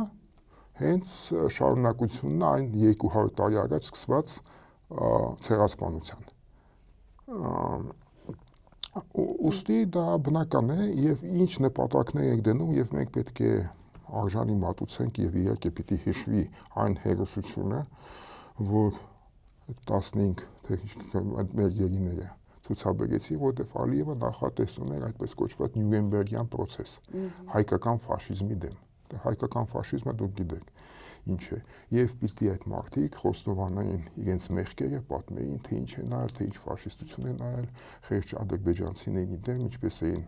[SPEAKER 2] հենց շարունակությունն է այն 200 տարի առաջ սկսված ցեղասպանության։ Ուստի դա բնական է եւ ինչ նպատակներ եք դնում եւ մենք պետք է արժանի մատուցենք եւ իհարկե պիտի հիշվի այն հերոսությունը, որ 15 մեր գերիները ցուցաբերեցի, որտեղ Ալիևը նախատեսում էր այդպես կոչված Նյուրնբերգյան process հայկական ֆաշիզմի դեմ։ Հայկական ֆաշիզմը դուք գիտեք ինչ է, եւ պիտի այդ մարդիկ խոստովանային իրենց մեղքերը, պատմեին, թե ինչ է նայել, թե ինչ ֆաշիստություն է նայել, խեղճ ադրբեջանցիների դեմ, ինչպես էին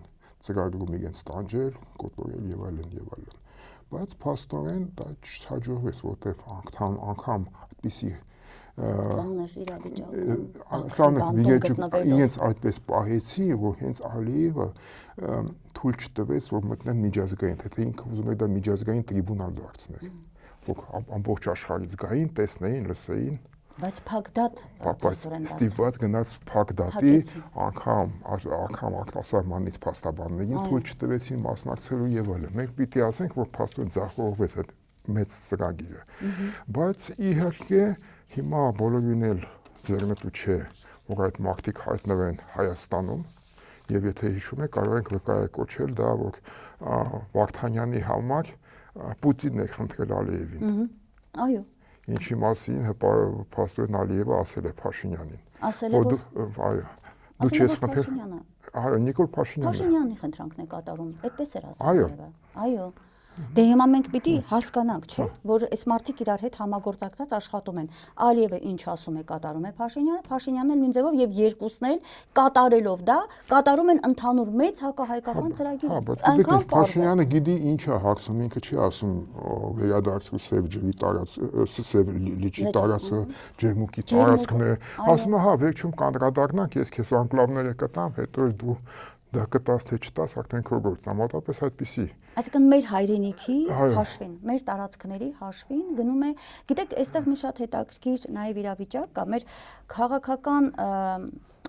[SPEAKER 2] ծրագրում իրենց տանջել, կոտորել եւ այլն եւ այլն։ Բայց փաստորեն դա չհաջողվեց, որտեղ անգամ այդպիսի իրենց այդպես պահեցի, որ հենց Ալիևը թույլ չտվեց, որ մտնեն միջազգային, թե ինքը ուզում էր դա միջազգային տրիբունալ դարձնել, որ ամբողջ աշխարհից գային, տեսնեին, լսեին,
[SPEAKER 1] բայց Փակդատ
[SPEAKER 2] ստիպված գնաց Փակդատի անգամ արտասահմանից փաստաբաններին թույլ չտվեցին մասնակցելու եւ այլն։ Մենք պիտի ասենք, որ փաստորեն ձախողվեց այդ մեծ ծրագիրը, բայց իհարկե հիմա բոլորին էլ ձեռնտու չէ, որ այդ մարդիկ հայտնվեն Հայաստանում եւ եթե հիշում եք, կարող ենք վկայակոչել դա, որ Վարդանյանի համար Պուտինն է խնդրել Ալիևին։
[SPEAKER 1] Այո։
[SPEAKER 2] Ինչի մասին փաստորեն Ալիևը ասել է Փաշինյանին։
[SPEAKER 1] Ասել է,
[SPEAKER 2] այո։ Դու չես խնդրել։ Այո, Նիկոլ Փաշինյանն։
[SPEAKER 1] Փաշինյանի խնդրանքն է կատարում, այդպես էր ասել Ալիևը։ Այո։ Դե հիմա մենք պիտի հասկանանք, չէ՞, որ այս մարդիկ իրար հետ համագործակցած աշխատում են։ Ալիևը ինչ ասում է, կատարում է Փաշինյանը, Փաշինյանն նույն ձևով եւ երկուսն էլ կատարելով դա, կատարում են ընդհանուր մեծ հակահայկական ծրագիր։
[SPEAKER 2] Այնքան Փաշինյանը գիտի ինչ է հակսում, ինքը չի ասում վերադարձու սև ջրի սև լիճի տարածը, ջերմուկի տարածքն է, ասում է հա, վերջում կանդրադառնանք, ես քեզ անկլավները կտամ, հետո դու դա կտաս թե չտաս, արդեն քո գործն է, մոտապես այդպիսի։
[SPEAKER 1] Այսինքն մեր հայրենիքի հաշվին, մեր տարածքների հաշվին գնում է, գիտեք, այստեղ մի շատ հետաքրքիր նաև իրավիճակ կա, մեր քաղաքական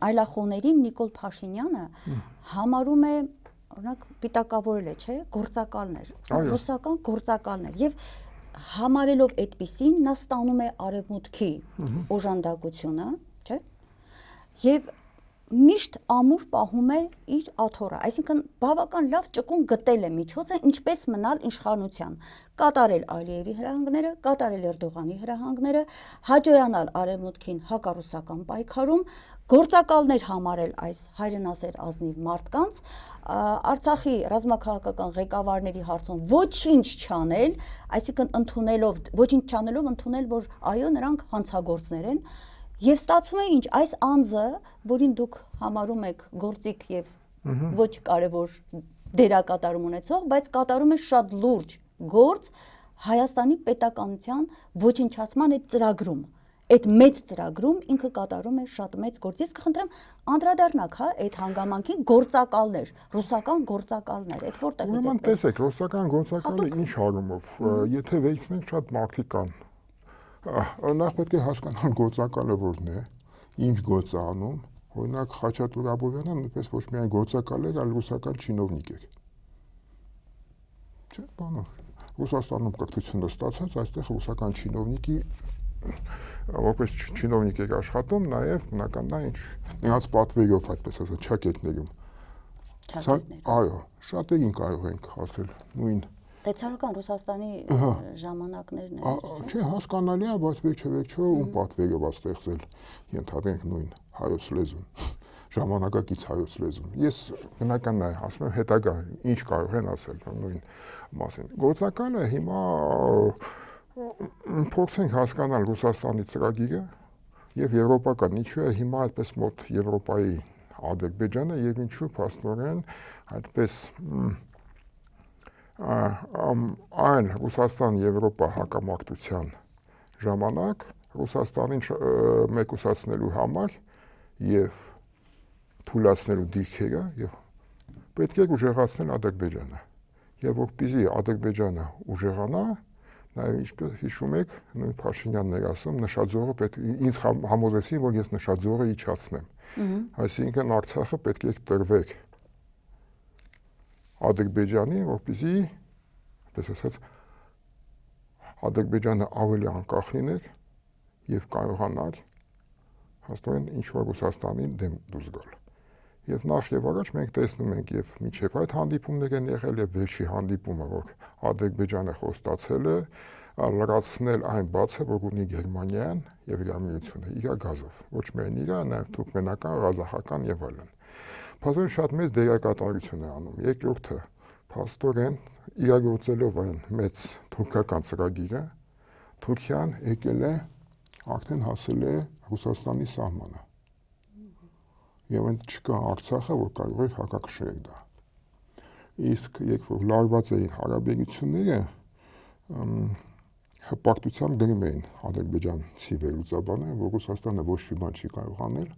[SPEAKER 1] այլախոհներին Նիկոլ Փաշինյանը համարում է, օրինակ, պիտակավորել է, չէ, գործակալներ, ռուսական գործակալներ եւ համարելով այդպիսին նա ստանում է արևմուտքի օժանդակությունը, չէ, եւ միշտ ամուր պահում է իր աթոռը, այսինքն բավական լավ ճկուն գտել է միջոցը ինչպես մնալ իշխանության, կատարել Ալիևի հրահանգները, կատարել Էրդողանի հրահանգները, հաջողանալ արևմուտքին հակառուսական պայքարում, գործակալներ համարել այս հայրենասեր ազնիվ մարդկանց, Արցախի ռազմաքաղաքական ղեկավարների հարցում ոչինչ չանել, այսինքն ոչինչ չանելով ընդունել, որ այո, նրանք հանցագործներ են։ Եվ ստացվում է ինչ, այս անձը, որին դուք համարում եք գործիք եւ ոչ կարևոր դերակատարում ունեցող, բայց կատարում է շատ լուրջ գործ Հայաստանի պետականության ոչնչացման այդ ծրագրում։ Այդ մեծ ծրագրում ինքը կատարում է շատ մեծ գործ։ Ես կխնդրեմ անդրադառնաք, հա, այդ հանգամանքի գործակալներ, ռուսական գործակալներ, այդ որտեղից է։
[SPEAKER 2] Ուրեմն տեսեք, ռուսական գործակալը ինչ առումով, եթե վերցնենք շատ մարդիկ կան։ Նախ պետք է հասկանալ գործակալը որն է, ինչ գործ է անում, օրինակ Խաչատուր Աբովյանը նույնպես ոչ միայն գործակալ էր, այլ ռուսական չինովնիկ էր։ Չէ, բանով։ Ռուսաստանում կրթությունը ստացած, այստեղ ռուսական չինովնիկի որպես չինովնիկ էր աշխատում, նաև բնականաբար ինչ նրանց պատվերով այդպես ասած չակետներում։ Այո, շատերին կարող ենք ասել նույն
[SPEAKER 1] Դեցարական Ռուսաստանի ժամանակներն են։
[SPEAKER 2] Չէ, հասկանալի է, բայց վերջը ում պատվերով է ստեղծել, ենթադրենք նույն հայոց լեզուն, ժամանակակից հայոց լեզուն։ Ես բնականն է, ասում եմ հետագա, ինչ կարող են ասել նույն մասին։ Գործակալը հիմա փորձենք հասկանալ Ռուսաստանի ծրագիրը եւ եվրոպական, ինչու է հիմա այդպես մոտ Եվրոպայի Ադրբեջանը եւ ինչու փաստորեն այդպես այն Ռուսաստան-Եվրոպա հակամարտության ժամանակ Ռուսաստանին մեկուսացնելու համար եւ թույլատնելու դիրքերը եւ պետք է ուժեղացնել Ադրբեջանը։ Եվ որպեսզի Ադրբեջանը ուժեղանա, նաեւ ինչպես հիշում եք, նույն Փաշինյանն էր ասում, նշաձողը պետք ինձ համոզեցին, որ ես նշաձողը իջացնեմ։ Այսինքն Արցախը պետք է տրվեք Ադրբեջանին, որպեսզի, այսպես ասած, Ադրբեջանը ավելի անկախ լիներ եւ կարողանար հաստատեն ինչ-որ Ռուսաստանին դեմ դուրս գալ։ Եվ նախ եւ առաջ մենք տեսնում ենք եւ միջև այդ հանդիպումներ են եղել եւ վերջի հանդիպումը, որ Ադրբեջանը խոստացել է լրացնել այն բացը, որ ունի Գերմանիան եւ Միությունը իր գազով, ոչ միայն իր, նաեւ թուրքմենական, ղազախական եւ այլն։ Փաստորեն շատ մեծ դերակատարություն է անում։ Երկրորդը, փաստորեն իրագործելով այն մեծ թուրքական ծրագիրը, Թուրքիան եկել է արդեն հասել է Ռուսաստանի սահմանը։ Եվ այն չկա Արցախը, որ կարող է հակակշռել դա։ Իսկ երբ որ լարված էին հարաբերությունները, հպարտությամբ գրում էին ադրբեջանցի վերլուծաբանը, որ Ռուսաստանը ոչ մի բան չի կարող անել,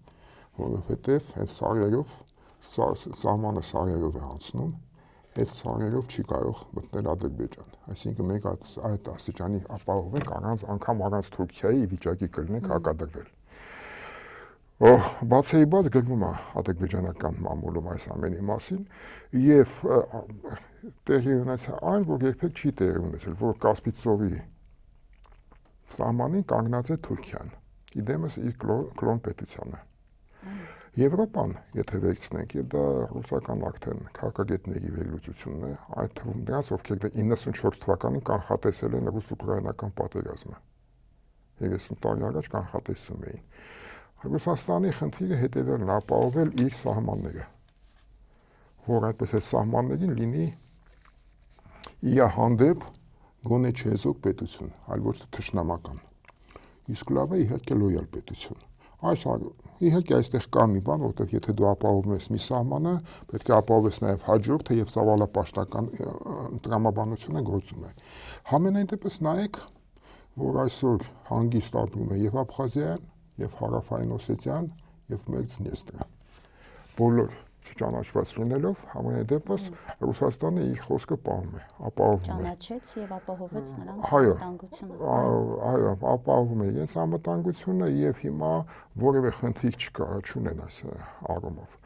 [SPEAKER 2] որովհետև այդ սարերով, սահմանը սարերով է անցնում, այդ սարերով չի կարող մտնել Ադրբեջան։ Այսինքն մենք այդ աստիճանի ապահովենք անգամ առանց Թուրքիայի վիճակի կլինենք հակադրվել։ Բացի բաց գրվում է ադրբեջանական մամուլում այս ամենի մասին եւ տեղի ունեցա այն, որ երբեք չի տեղի ունեցել, որ Կասպից ծովի սահմանին կանգնած է Թուրքիան, իդեմս իր կլոն պետությանը։ Եվրոպան, եթե վերցնենք, եւ դա ռուսական արդեն քաղաքագետների վերլուծությունն է, այդ թվում նրանց, ովքեր 94 թվականին կանխատեսել են ռուս-ուկրաինական պատերազմը։ 30 տարի առաջ կանխատեսում էին։ Ռուսաստանի խնդիրը հետևելն է ապահովել իր սահմանները, որ այդպես այդ սահմաններին լինի իր հանդեպ գոնե չեզոք պետություն, այլ ոչ թե թշնամական։ Իսկ լավ է իհարկե լոյալ պետություն։ Իհարկե այստեղ կա մի բան, որովհետև եթե դու ապահովում ես մի սահմանը, պետք է ապահովես նաև հաջորդը եւ սավալապաշտական տրամաբանությունը գործում է։ Համենայն դեպս նայեք, որ այսօր հանգիստ ապրում է եւ Աբխազիան, եւ Հարավային Օսետիան եւ Մեծ Դնեստրը։ Բոլոր չճանաչված լինելով, համենայն դեպս Ռուսաստանը իր խոսքը պահում է, ապահովում է։
[SPEAKER 1] Ճանաչեց եւ ապահովեց նրանց անվտանգությունը։
[SPEAKER 2] Այո, ապահովում է իրենց անվտանգությունը եւ հիմա որևէ խնդիր չունեն այս առումով։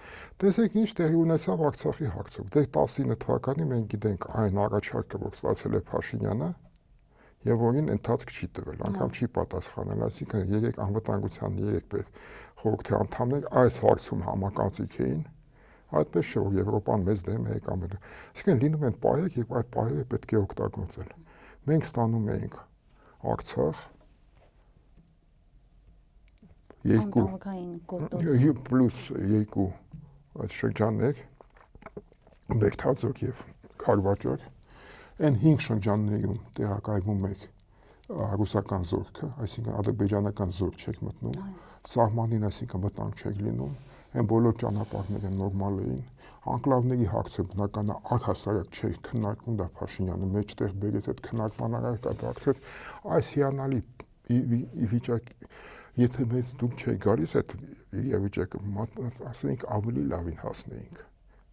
[SPEAKER 2] Տեսեք ինչ տեղի ունեցավ Արցախի հարցով։ Դե 19 թվականին մենք գիտենք այն առաջարկը, որ ստացել է Փաշինյանը, եւ որին ընթացք չի տվել, անգամ չի պատասխանել, այսինքն 3 անվտանգության 3 խորհրդի անդամներ այս հարցում համակարծիք էին, այդպես չէ, որ Եվրոպան մեզ դեմ է կամ այսինքն լինում են պահեր, երբ այդ պահերը պետք է օգտագործել։ Մենք ստանում էինք Արցախ 2 պլյուս 2 այդ շրջաններ Բերդարձոկ եւ Քարվաճար, այն 5 շրջաններում տեղակայվում էր ռուսական զորքը, այսինքն ադրբեջանական զորք չէր մտնում, սահմանին այսինքն վտանգ չէր լինում, այն բոլոր ճանապարհները նորմալ էին, անկլավների հարցը բնական է առհասարակ չէր քննարկվում, դա Փաշինյանը մեջտեղ բերեց այդ քննարկման արկադարձեց, այս հիանալի վիճակ, եթե մեզ դուք չէր գալիս այդ վիճակը, ասենք ավելի լավին հասնեինք,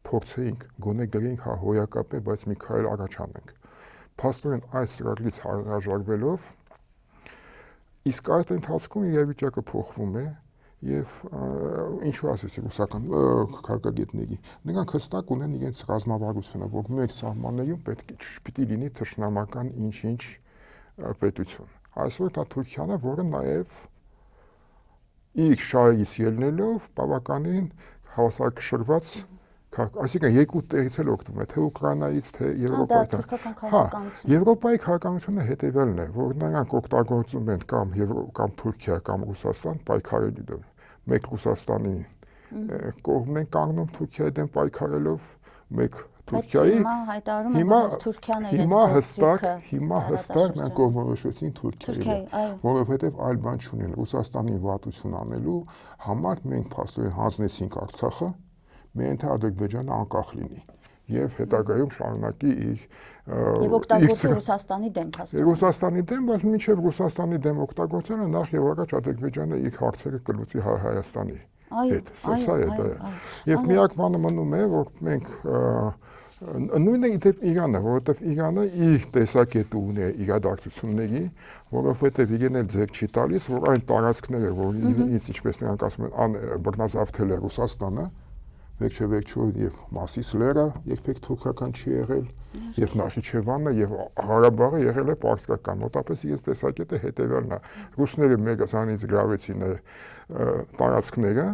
[SPEAKER 2] փորձեինք, գոնե գրեինք հոյակապ է, բայց մի քայլ առաջ անենք։ Փաստորեն այս ծրագրից հրաժարվելով, իսկ այդ ընթացքում իրավիճակը փոխվում է եւ ինչու ասեցի ռուսական քաղաքագետների, նրանք հստակ ունեն իրենց ռազմավարությունը, որ մեր սահմաններում պիտի լինի թշնամական ինչ-ինչ պետություն։ Այսօր դա Թուրքիան է, որը նաեւ իր շահերից ելնելով բավականին հավասարակշռված այսինքն երկու տեղից էլ օգտվում է, թե Ուկրաինայից, թե Եվրոպայից։ Եվրոպայի քաղաքականությունը հետևյալն է, որ նրանք օգտագործում են կամ Թուրքիա կամ Ռուսաստան պայքարելու դեմ։ Մեկ Ռուսաստանի կողմն են կանգնում Թուրքիայի դեմ պայքարելով, մեկ Թուրքիայի։ Հիմա հստակ նրանք կողմնորոշվեցին Թուրքիայի, որովհետև այլ բան չունեն։ Ռուսաստանի վատություն անելու համար մենք փաստորեն հանձնեցինք Արցախը, միայն թե Ադրբեջանը անկախ լինի։ եւ հետագայում շարունակի իր
[SPEAKER 1] Եվ օգտագործի Ռուսաստանի դեմ փաստորեն։
[SPEAKER 2] Ռուսաստանի դեմ, բայց մինչև Ռուսաստանի դեմ օգտագործելը նախ եւ առաջ Ադրբեջանը իր հարցերը կլուծի Հայաստանի հետ։ Սա է դա։ Եվ միակ բանը մնում է, որ մենք նույնը իդեպ Իրանը, որովհետեւ Իրանը իր տեսակետը ունի իրադարձությունների, որովհետեւ իրեն էլ ձեռք չի տալիս, որ այն տարածքները, որ ինձ ինչպես նրանք ասում են, բռնազավթել է Ռուսաստանը, վերջեվերջո եւ Մասիսլերը երբեք թուրքական չի եղել, եւ Նախիջևանը եւ Ղարաբաղը եղել է պարսկական։ Մոտապես իրենց տեսակետը հետեւյալն է. ռուսները մեկ զանից գրավեցին տարածքները,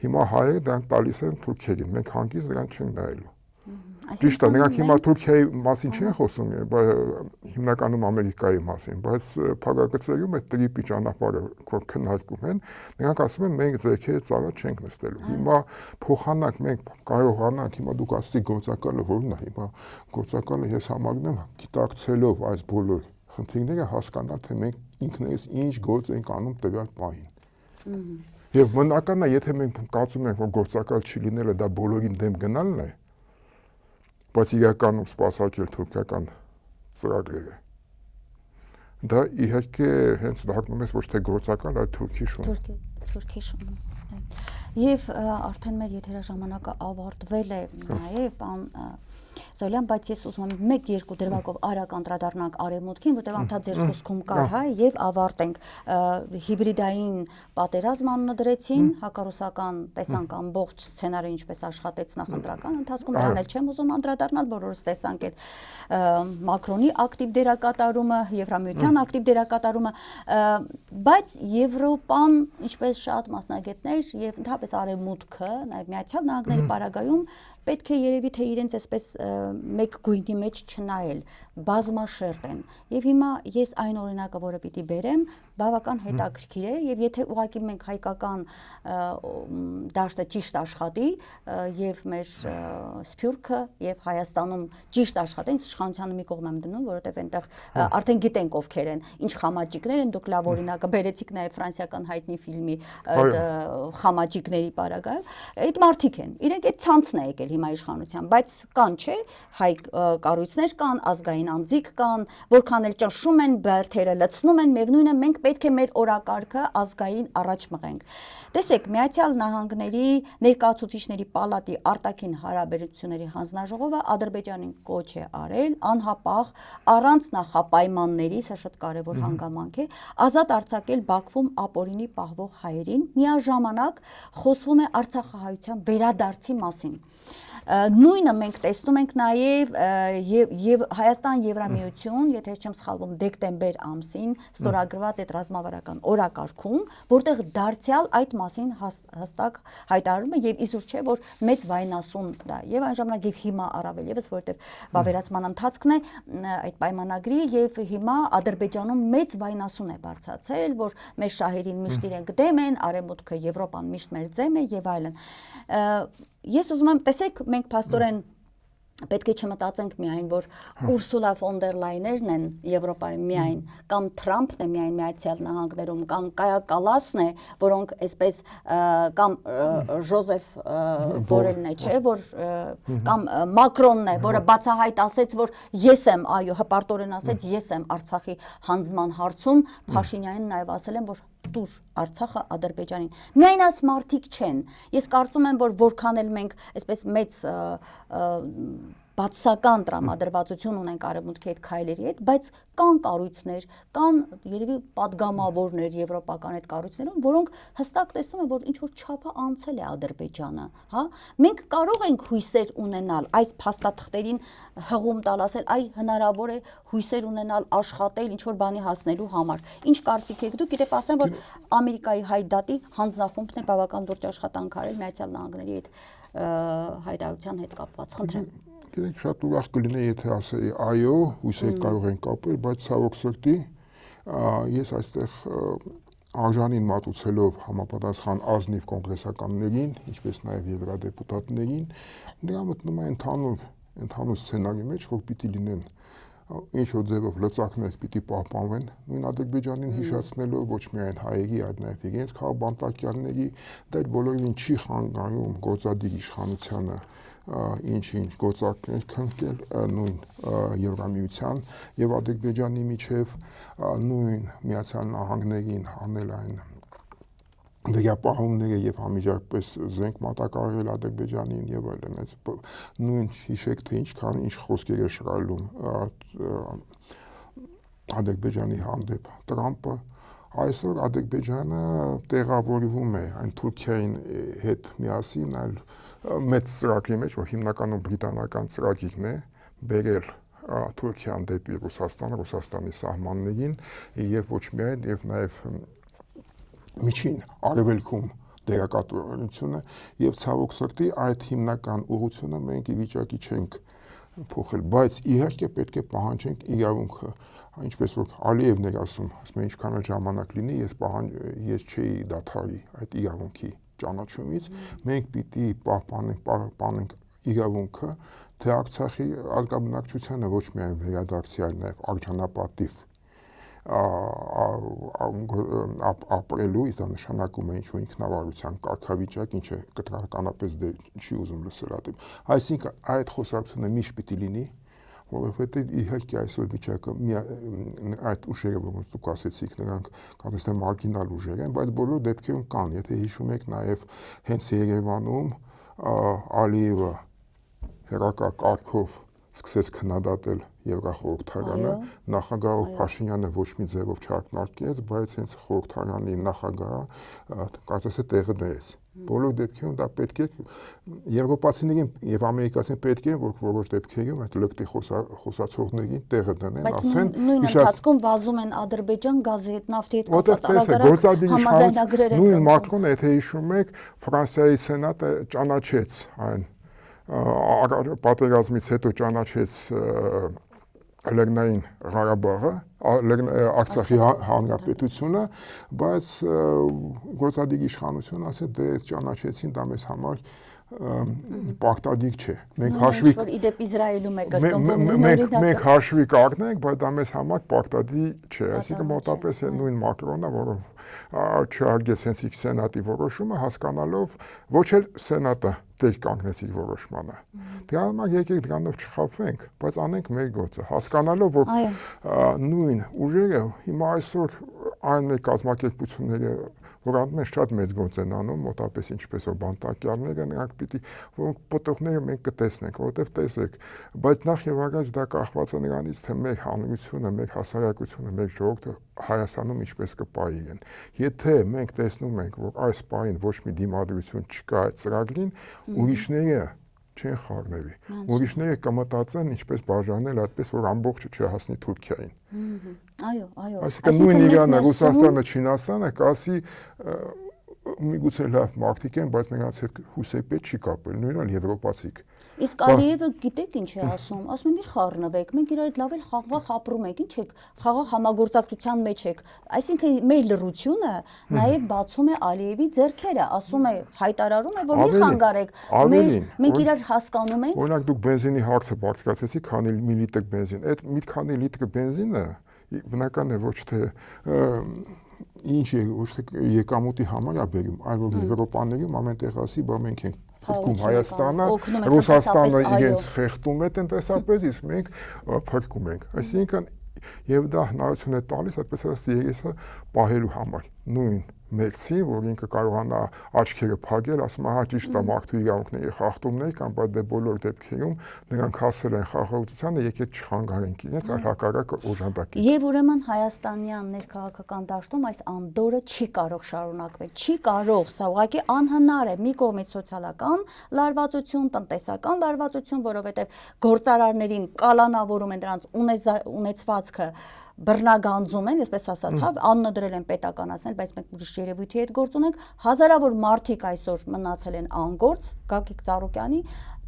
[SPEAKER 2] հիմա հայերը դրանք տալիս են թուրքերին, մենք հանգիստ դրանք չենք նայելու։ Ճիշտ է, նրանք հիմա Թուրքիայի մասին չեն խոսում, հիմնականում Ամերիկայի մասին, բայց փակագծերում այդ տրիպի ճանապարհը քննարկում են, նրանք ասում են մենք ձեռքերը ծառա չենք նստելու։ Հիմա փոխանակ մենք կարողանանք, հիմա դուք ասեցիք գործակալը որն է, հիմա գործակալը ես համարում եմ գիտակցելով այս բոլոր խնդիրները հասկանալ, թե մենք ինքներս ինչ գործ ենք անում տվյալ պահին։ Եվ բնական է, եթե մենք կարծում ենք, որ գործակալ չլինելը դա բոլորին դեմ գնալն է, բայց իրականում սպասարկել թուրքական ծրագրերը։ Դա իհարկե հենց դառնում է ոչ թե գործակալ, այլ թուրքի շուն։
[SPEAKER 1] Թուրքի շուն։ Եվ արդեն մեր եթերաժամանակը ավարտվել է նաև, պարոն Զոլյան, բայց ես ուզում եմ 1-2 դրվագով արագ անդրադառնանք արևմուտքին, որտեղ անդադ ձեր խոսքում կար, հայ, եւ ավարտենք հիբրիդային պատերազմ անունադրեցին, հակառուսական տեսանք ամբողջ սցենարը ինչպես աշխատեց նախընտրական ընթացքում, դրան էլ չեմ ուզում անդրադառնալ, բոլորս տեսանք այդ Մակրոնի ակտիվ դերակատարումը, Եվրամիության ակտիվ դերակատարումը, բայց Եվրոպան, ինչպես շատ մասնագետներ եւ ընդհանրապես արևմուտքը, նաեւ Միացյալ Նահանգների պարագայում պետք է երևի թե իրենց այսպես մեկ գույնի մեջ չնայել, բազմաշերտ են։ Եվ հիմա ես այն օրինակը, որը պիտի բերեմ, բավական հետաքրքիր է, եւ եթե ուղղակի մենք հայկական դաշտը ճիշտ աշխատի եւ մեր սփյուռքը եւ Հայաստանում ճիշտ աշխատեն, իշխանությանը մի կողմ եմ դնում, որովհետեւ այնտեղ արդեն գիտենք ովքեր են, ինչ խամաճիկներ են, դուք լավ օրինակը բերեցիք նաեւ ֆրանսիական հայտնի ֆիլմի խամաճիկների պարագայում, այդ մարդիկ են, իրենք այդ ցանցն է եկել հիմա իշխանության, բայց կան չէ, հայ կառույցներ կան, ազգային անձիկ կան, որքան էլ ճնշում են, բերթերը լցնում են, միևնույն է մենք պետք է մեր օրակարգը ազգային առաջ մղենք։ Տեսեք, Միացյալ Նահանգների ներկայացուցիչների պալատի արտաքին հարաբերությունների հանձնաժողովը Ադրբեջանին կոչ է արել անհապաղ առանց նախապայմանների, սա շատ կարևոր հանգամանք է, ազատ արձակել Բաքվում ապօրինի պահվող հայերին, միաժամանակ խոսվում է Արցախահայության վերադարձի մասին։ Նույնը մենք տեսնում ենք նաև Հայաստան Եվրամիություն, եթե չեմ սխալվում, դեկտեմբեր ամսին ստորագրված այդ ռազմավարական օրակարգում, որտեղ դարձյալ այդ մասին հստակ հայտարարում է եւ իզուր չէ, որ մեծ վայնասուն դա եւ այն ժամանակ եւ հիմա առավել եւս, որտեղ վավերացման ընթացքն է այդ պայմանագրի եւ հիմա Ադրբեջանում մեծ վայնասուն է բարձրացել, որ մեր շահերին միշտ իրենք դեմ են, Արևմուտքը, Եվրոպան միշտ մեր դեմ է եւ այլն։ Ես ուզում եմ, տեսեք, մենք փաստորեն պետք է չմտածենք միայն, որ Ուրսուլա ֆոն դեր Լայներն են Եվրոպայում միայն, կամ Թրամփն է միայն Միացյալ Նահանգներում, կամ Կայա Կալասն է, որոնք այսպես կամ Ժոզեֆ Բորելն է, չէ, որ կամ Մակրոնն է, որը բացահայտ ասեց, որ ես եմ, այո, հպարտորեն ասեց, ես եմ Արցախի հանձնման հարցում, Փաշինյանին նաև ասել են, որ տուր Արցախը Ադրբեջանին։ Միայն այս մարդիկ չեն։ Ես կարծում եմ, որ որքան էլ մենք այսպես մեծ բացասական տրամադրվածություն ունենք արևմուտքի այդ քայլերի հետ, բայց կան կառույցներ, կան երևի падգամավորներ եվրոպական այդ կառույցներում, որոնք հստակ տեսնում են, որ ինչ որ չափը անցել է Ադրբեջանը, հա։ Մենք կարող ենք հույսեր ունենալ այս փաստաթղթերին հղում տալ, ասել, այ հնարավոր է հույսեր ունենալ, աշխատել ինչ որ բանի հասնելու համար։ Ինչ կարծիք եք դուք, գիտեք, ասեմ, որ Ամերիկայի հայ դատի հանձնախումբն է բավական լուրջ աշխատանք արել Միացյալ Նահանգների այդ հայտարարության հետ կապված։ Խնդրեմ։
[SPEAKER 2] Գիտեք, շատ ուրախ կլինի, եթե ասեի, այո, հույսեր կարող են կապել, բայց ցավոք սրտի ես այստեղ արժանին մատուցելով համապատասխան ազնիվ կոնգրեսականներին, ինչպես նաև եվրոդեպուտատներին, նրա մտնում է ընդհանուր սցենարի մեջ, որ պիտի լինեն ինչ-որ ձևով լծակներ պիտի պահպանվեն, նույն Ադրբեջանին հիշացնելով ոչ միայն հայերի, այլ նաև իրենց քաղաքբանտարկյալների, դա այդ բոլորին չի խանգարում գործադիր իշխանությանը ինչ գործարքներ քննել նույն Եվրամիության եւ Ադրբեջանի միջև նույն Միացյալ Նահանգներին անել այն վերապահումները եւ համիջապես զենք մատակարարել Ադրբեջանին եւ այլն այս նույն հիշեք թե ինչ խոսքեր է շռայլում Ադրբեջանի հանդեպ Տրամպը այսօր Ադրբեջանը տեղավորվում է այն Թուրքիայի հետ միասին այլ մեծ ծրագրի մեջ որ հիմնականում բրիտանական ծրագիրն է բերել Թուրքիան դեպի Ռուսաստանի սահմաններին եւ ոչ միայն եւ նաեւ միջին արևելքում դերակատարությունը եւ ցավոք սրտի այդ հիմնական ուղղությունը մենք ի վիճակի չենք փոխել, բայց իհարկե պետք է պահանջենք իրավունքը, ինչպես որ Ալիևն էր ասում, ինչքան ժամանակ լինի, ես չէի դադարի այդ իրավունքի ճանաչումից, մենք պիտի պահպանենք իրավունքը, թե Արցախի ազգաբնակչությանը ոչ միայն վերադարձի, այլ նաեւ արժանապատիվ ապրելու դա նշանակում է ինչ-որ ինքնավարության կարգավիճակ, ինչը կտրականապես չի ուզում լսել ադեմ։ Այսինքն այդ խոսակցությունը միշտ պիտի լինի, որովհետև իհարկե այսօր վիճակը այդ ուժերը, որոնց դուք ասեցիք, նրանք կարծես թե մարգինալ ուժեր են, բայց բոլոր դեպքերում կան, եթե հիշում եք նաև հենց Երևանում Ալիևը հերակակարգով սկսեց քննադատել Եվրախորհրդարանը, նախագահ Փաշինյանը ոչ մի ձևով չակնարկեց, բայց հենց խորհրդարանի նախագահը կարծես թե տեղը դրեց։ Բոլոր դեպքերում դա պետք է եվրոպացիներին եւ ամերիկացիներին պետք է որ որոշ դեպքերում այդ լկտի խոսացողներին տեղը դնեն, ասեն
[SPEAKER 1] նույն ընթացքում վազում են Ադրբեջան գազի հետ, նավթի հետ
[SPEAKER 2] կապված համաձայնագրեր են։ Նույն Մակրոնը, եթե հիշում եք, Ֆրանսիայի սենատը ճանաչեց այն պատերազմից հետո ճանաչեց Լեռնային Ղարաբաղը, Արցախի հանրապետությունը, բայց գործադիր իշխանությունը ասել դե ճանաչեցին դա մեզ համար պարտադիր չէ։ Մենք հաշվի
[SPEAKER 1] իդեպ Իսրայելում է կրկնվում
[SPEAKER 2] մենք հաշվի կառնենք, բայց դա մեզ համար պարտադիր չէ։ Այսինքն մոտապես է նույն Մակրոնը, որը չհարգեց հենց իր սենատի որոշումը, հասկանալով ոչ էլ սենատը դեր կանգնեց իր որոշմանը։ Դրա համար եկեք դրանով չխաբվենք, բայց անենք մեր գործը, հասկանալով որ նույն ուժերը հիմա այսօր այն մեր կազմակերպությունները որ անդմեն շատ մեծ գործ են անում, մոտապես ինչպես որ բանտարկյալները, նրանք պիտի, որոնք պտուղները մենք կտեսնենք, որովհետև տեսեք, բայց նախ եւ առաջ դա կախված է նրանից, թե մեր հանրությունը, մեր հասարակությունը, մեր ժողովուրդը Հայաստանում ինչպես կպահին։ Եթե մենք տեսնում ենք, որ այս պահին ոչ մի դիմադրություն չկա այդ ծրագրին, ուրիշները չեն խառնվի։ Ուրիշները կմտածեն ինչպես բաժանել այդպես, որ ամբողջը չհասնի Թուրքիային։
[SPEAKER 1] Այո, այո։
[SPEAKER 2] Այսինքն նույն Իրանը, Ռուսաստանը, Չինաստանը կասի միգուցե լավ մարդիկ են, բայց նրանց հետ հուսեյպետ չի կապել, նույնն էլ եվրոպացիք։
[SPEAKER 1] Իսկ Ալիևը գիտեք ինչ է ասում, ասում է մի խառնվեք, մենք իրար հետ լավ էլ խաղաղ ապրում ենք, ինչ եք, խաղաղ համագործակցության մեջ եք։ Այսինքն մեր լռությունը նաև բացում է Ալիևի ձեռքերը, ասում է, հայտարարում է, որ մի խանգարեք, մենք իրար հասկանում ենք։
[SPEAKER 2] Օրինակ դուք բենզինի հարցը բարձրացրեցիք, քանի մի լիտր բենզին, այդ մի քանի լիտր բենզինը բնական է ոչ թե ինչ է, ոչ թե եկամուտի համար է բերում, այլ որ Եվրոպաներում ամեն տեղ ասի, բա մենք ենք փրկում Հայաստանը, Ռուսաստանը իրենց խեղդում է տնտեսապես, իսկ մենք փրկում ենք։ Այսինքն եւ դա հնարություն է տալիս այդպես ասած երեսը պահելու համար։ Նույն մեկցի, որ ինքը կարողանա աչքերը փակել, ասում է, հա ճիշտ է, մարդու իրավունքների խախտումներ կան, բայց դե բոլոր դեպքերում նրանք հասել են խաղաղությանը, եկեք չխանգարենք իրենց, այլ հակառակը օժանդակենք։
[SPEAKER 1] Եվ ուրեմն Հայաստանյան ներքաղաքական դաշտում այս անդորը չի կարող շարունակվել, չի կարող, սա ուղղակի անհնար է, մի կողմից սոցիալական լարվածություն, տնտեսական լարվածություն, որովհետև գործարարներին կալանավորում են դրանց ունեցվածքը բռնագանձում են, այսպես ասած, հա, անունը դրել են պետականացնել, բայց մենք ուրիշ երևույթի հետ գործ ունենք, հազարավոր մարդիկ այսօր մնացել են անգործ, Գագիկ Ծառուկյանի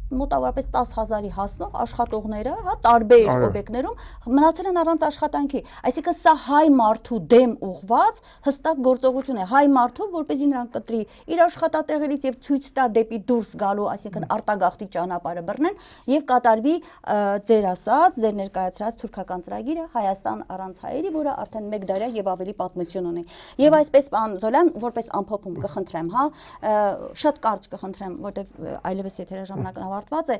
[SPEAKER 1] մոտավորապես 10,000-ի հասնող աշխատողները, հա, տարբեր օբյեկտներում մնացել են առանց աշխատանքի։ Այսինքն սա հայ մարդու դեմ ուղված հստակ գործողություն է, հայ մարդու, որպեսզի նրան կտրի իր աշխատատեղերից եւ ցույց տա դեպի դուրս գալու, այսինքն արտագաղթի ճանապարհը բռնեն եւ կատարվի ձեր ասած, ձեր ներկայացրած թուրքական ծրագիրը Հայաստան առանց հայերի, որը արդեն 1 դարյա եւ ավելի պատմություն ունի։ Եվ այսպես պարոն Զոլյան, որպես ամփոփում կխնդրեմ, հա, շատ կարճ կխնդրեմ, որտեղ այլևս եթերաժամանակն ավարտված է,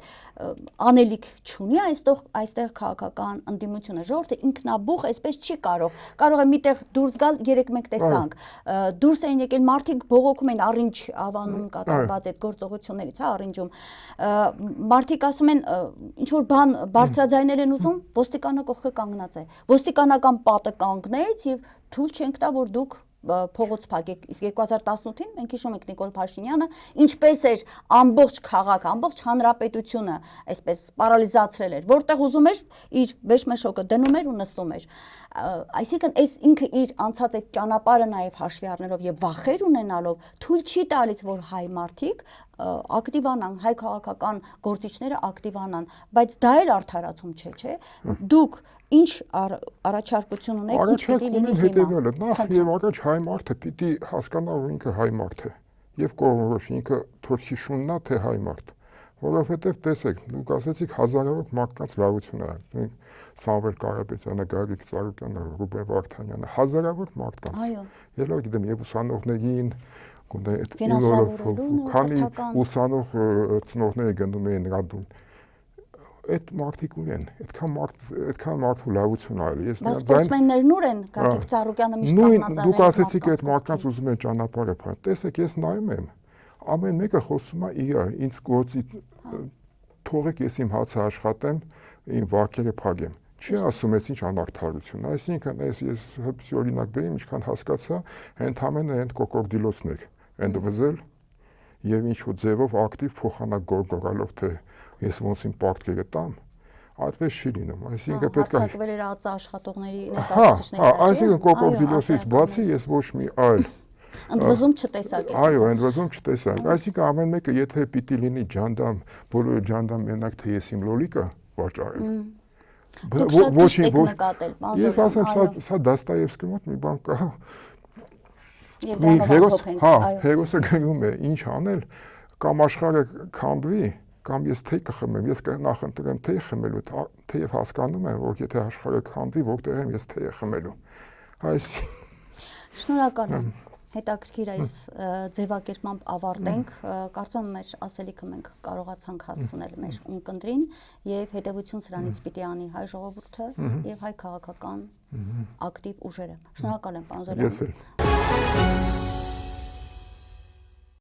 [SPEAKER 1] անելիք չունի այստեղ քաղաքական ընդդիմությունը, ժողովուրդը ինքնաբուխ այսպես չի կարող է միտեղ դուրս գալ, երեք մեկ տեսանք, դուրս էին եկել մարդիկ բողոքում են առինջ ավանում կատարված այդ գործողություններից, հա, առինջում, մարդիկ ասում են ինչ որ բան բարձրաձայնել են ուզում, ոստիկանը կողքը կանգնած է, ոստիկանական պատը կանգնեց եւ թույլ չենք տա, որ դուք փողոց փակեք, իսկ 2018-ին մենք հիշում ենք Նիկոլ Փաշինյանը ինչպես էր ամբողջ քաղաքը, ամբողջ հանրապետությունը այսպես պարալիզացրել էր, որտեղ ուզում էր իր վեշմեշոկը դնում էր ու նստում էր, այսինքն այս ինքը իր անցած այդ ճանապարհը նաև հաշվի առնելով եւ վախեր ունենալով թույլ չի տալիս, որ հայ մարդիկ ակտիվանան, հայ քաղաքական գործիչները ակտիվանան, բայց դա էլ արդարացում չէ, դուք ինչ առաջարկություն ունեք, ինչ պիտի լինի հիմա։
[SPEAKER 2] Նախ եւ առաջ հայ մարդը պիտի հասկանա, որ ինքը հայ մարդ է եւ կողորոշի ինքը թուրքի շուննա թե հայ մարդ, որովհետեւ տեսեք, դուք ասեցիք հազարավոր մարդկանց լավություն է, Սամվել Կարապետյանը, Գագիկ Ծառուկյանը, Ռուբեն Վարդանյանը, հազարավոր մարդկանց։ Ելա գիտեմ եւ ուսանողներին քանի ուսանող ծնողները գնում էին նրա դուն այդ մարդիկ ունեն, այդքան մարդու լավություն արել։
[SPEAKER 1] Բայց սպորտսմեններն ուր են, Գագիկ Ծառուկյանը միշտ կանգնած
[SPEAKER 2] դուք ասեցիք այդ մարդկանց ուզում են ճանապարհը փոխել։ Տեսեք, ես նայում եմ, ամեն մեկը խոսում է իր, ինձ գործի թողեք ես իմ հացը աշխատեմ, իմ վարկերը փակեմ։ Չի ասում ես ինչ անարդարություն։ Այսինքն ես հպսի օրինակ բերեմ, ինչքան հասկացա, ընդհանրապես այդ կոկորդիլոցն եք, ընդ վզել եւ ինչ որ ձևով ակտիվ փոխանակ գորգորալով թե ես ոնց իմ պարտքերը տամ, այդպես չի լինում, այսինքն պետք է
[SPEAKER 1] հարձակվել էր ԱԾ աշխատողների ներկայացուցիչների։
[SPEAKER 2] Այսինքն կոկորդիլոսից բացի ես ոչ մի այլ
[SPEAKER 1] ընդվզում չտեսակ ես։
[SPEAKER 2] Այո, ընդվզում չտեսակ։ Այսինքն ամեն մեկը եթե պիտի լինի ջանդամ, բոլորը ջանդամ մենակ թե ես իմ լոլիկը վաճառել։ Ես ասեմ, սա Դաստոևսկի մոտ մի բան կա։ Հերոսը գրում է, ինչ անել, կամ աշխարհը քանդվի, կամ ես թե կխմեմ, ես նախընտրեմ թե խմելու, թեև հասկանում եմ, որ եթե աշխարհը քանդվի, որտեղ եմ ես թե խմելու։
[SPEAKER 1] Շնորհակալ եմ։ Հետաքրքիր այս ձևակերպմամբ ավարտենք, կարծում եմ մեր ասելիքը մենք կարողացանք հասցնել մեր ունկնդրին եւ հետեւություն սրանից պիտի անի հայ ժողովուրդը եւ հայ քաղաքական ակտիվ ուժերը։ Շնորհակալ եմ, պարոն Զորյան։
[SPEAKER 2] Ես էլ